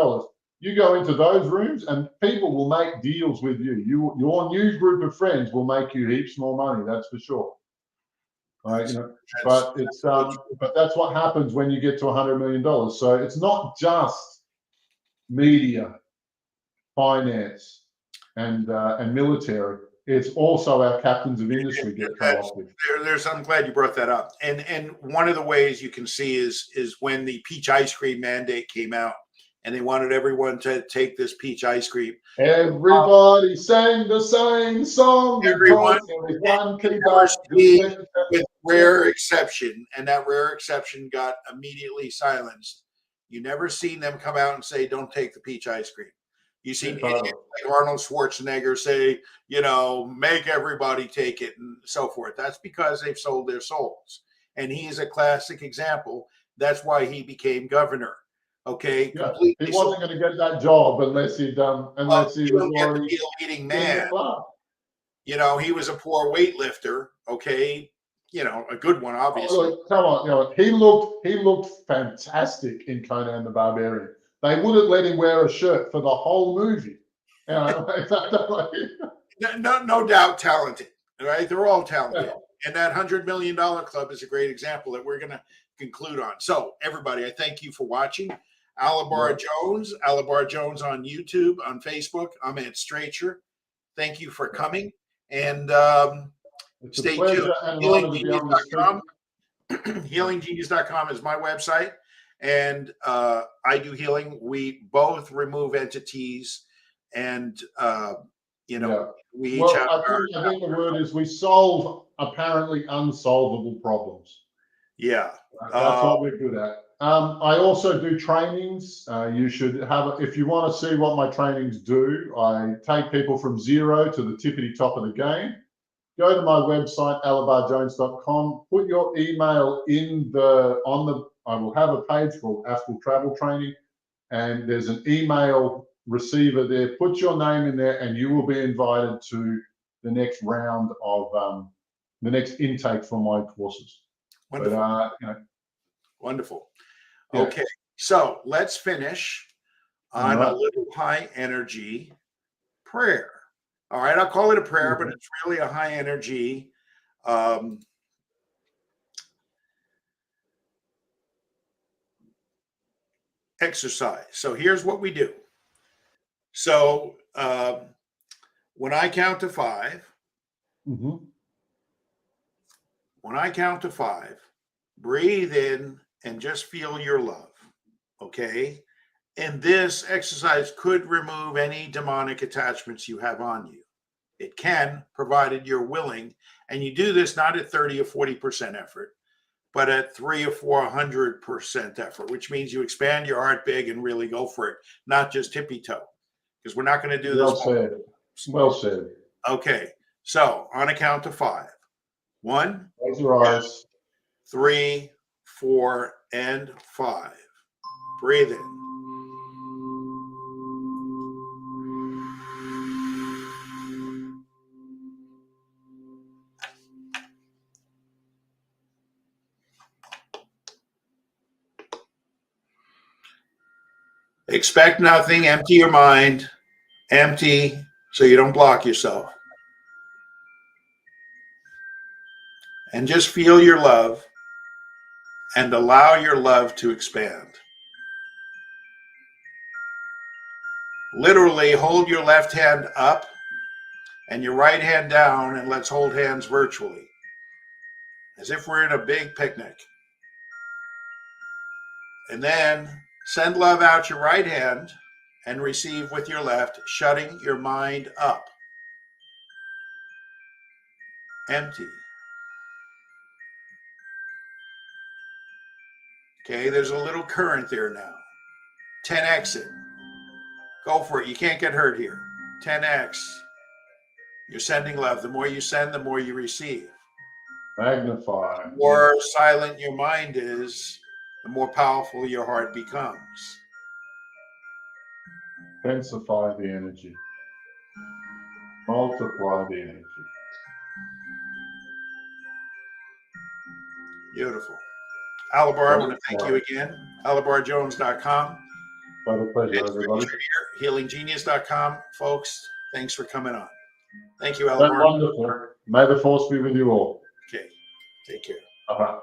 you go into those rooms, and people will make deals with you. Your new group of friends will make you heaps more money. That's for sure. Right, but that's what happens when you get to $100 million. So it's not just media, finance, and military. It's also our captains of industry get co-opted. I'm glad you brought that up. And one of the ways you can see is when the peach ice cream mandate came out, and they wanted everyone to take this peach ice cream. Everybody sang the same song. Everyone with rare exception, and that rare exception got immediately silenced. You never seen them come out and say, "Don't take the peach ice cream." You've seen idiots like Arnold Schwarzenegger say, make everybody take it and so forth. That's because they've sold their souls. And he is a classic example. That's why he became governor. Okay. Yeah, he wasn't going to get that job unless he was already be a leading man. He was a poor weightlifter. Okay. A good one, obviously. Oh, look, come on, he looked fantastic in Conan the Barbarian. They wouldn't let him wear a shirt for the whole movie. No doubt talented, right? They're all talented. Yeah. And that $100 million club is a great example that we're going to conclude on. So, everybody, I thank you for watching. Alobar Jones, Alobar Jones on YouTube, on Facebook. I'm at Strachar. Thank you for coming. And stay tuned. HealingGenius.com. HealingGenius.com is my website. And I do healing. We both remove entities. And, we each have I think the word is we solve apparently unsolvable problems. Yeah. That's what we're good at. I also do trainings. You should have, if you want to see what my trainings do, I take people from zero to the tippity top of the game. Go to my website, alobarjones.com, put your email I will have a page called Astral Travel Training, and there's an email receiver there. Put your name in there and you will be invited to the next round of the next intake for my courses. Wonderful. Wonderful. Yeah. Okay, so let's finish on a little high energy prayer. All right, I'll call it a prayer, but it's really a high energy exercise. So here's what we do. So when I count to 5, when I count to 5, breathe in and just feel your love, okay? And this exercise could remove any demonic attachments you have on you. It can, provided you're willing. And you do this not at 30 or 40% effort, but at 300 or 400% effort, which means you expand your heart big and really go for it, not just tippy toe, because we're not going to do this. Well said. Okay, so on a count of 5. 1, close your eyes. 3, 4, and 5. Breathe in. Expect nothing. Empty your mind. Empty so you don't block yourself. And just feel your love and allow your love to expand. Literally hold your left hand up and your right hand down, and let's hold hands virtually, as if we're in a big picnic. And then send love out your right hand and receive with your left, shutting your mind up. Empty. Okay, there's a little current there now. 10x it. Go for it. You can't get hurt here. 10x. You're sending love. The more you send, the more you receive. Magnify. The more silent your mind is, the more powerful your heart becomes. Intensify the energy. Multiply the energy. Beautiful. Alobar, I want to thank you again. AlobarJones.com. What a pleasure, everybody. HealingGenius.com. Folks, thanks for coming on. Thank you, Alobar. Wonderful. May the force be with you all. Okay. Take care. Bye-bye.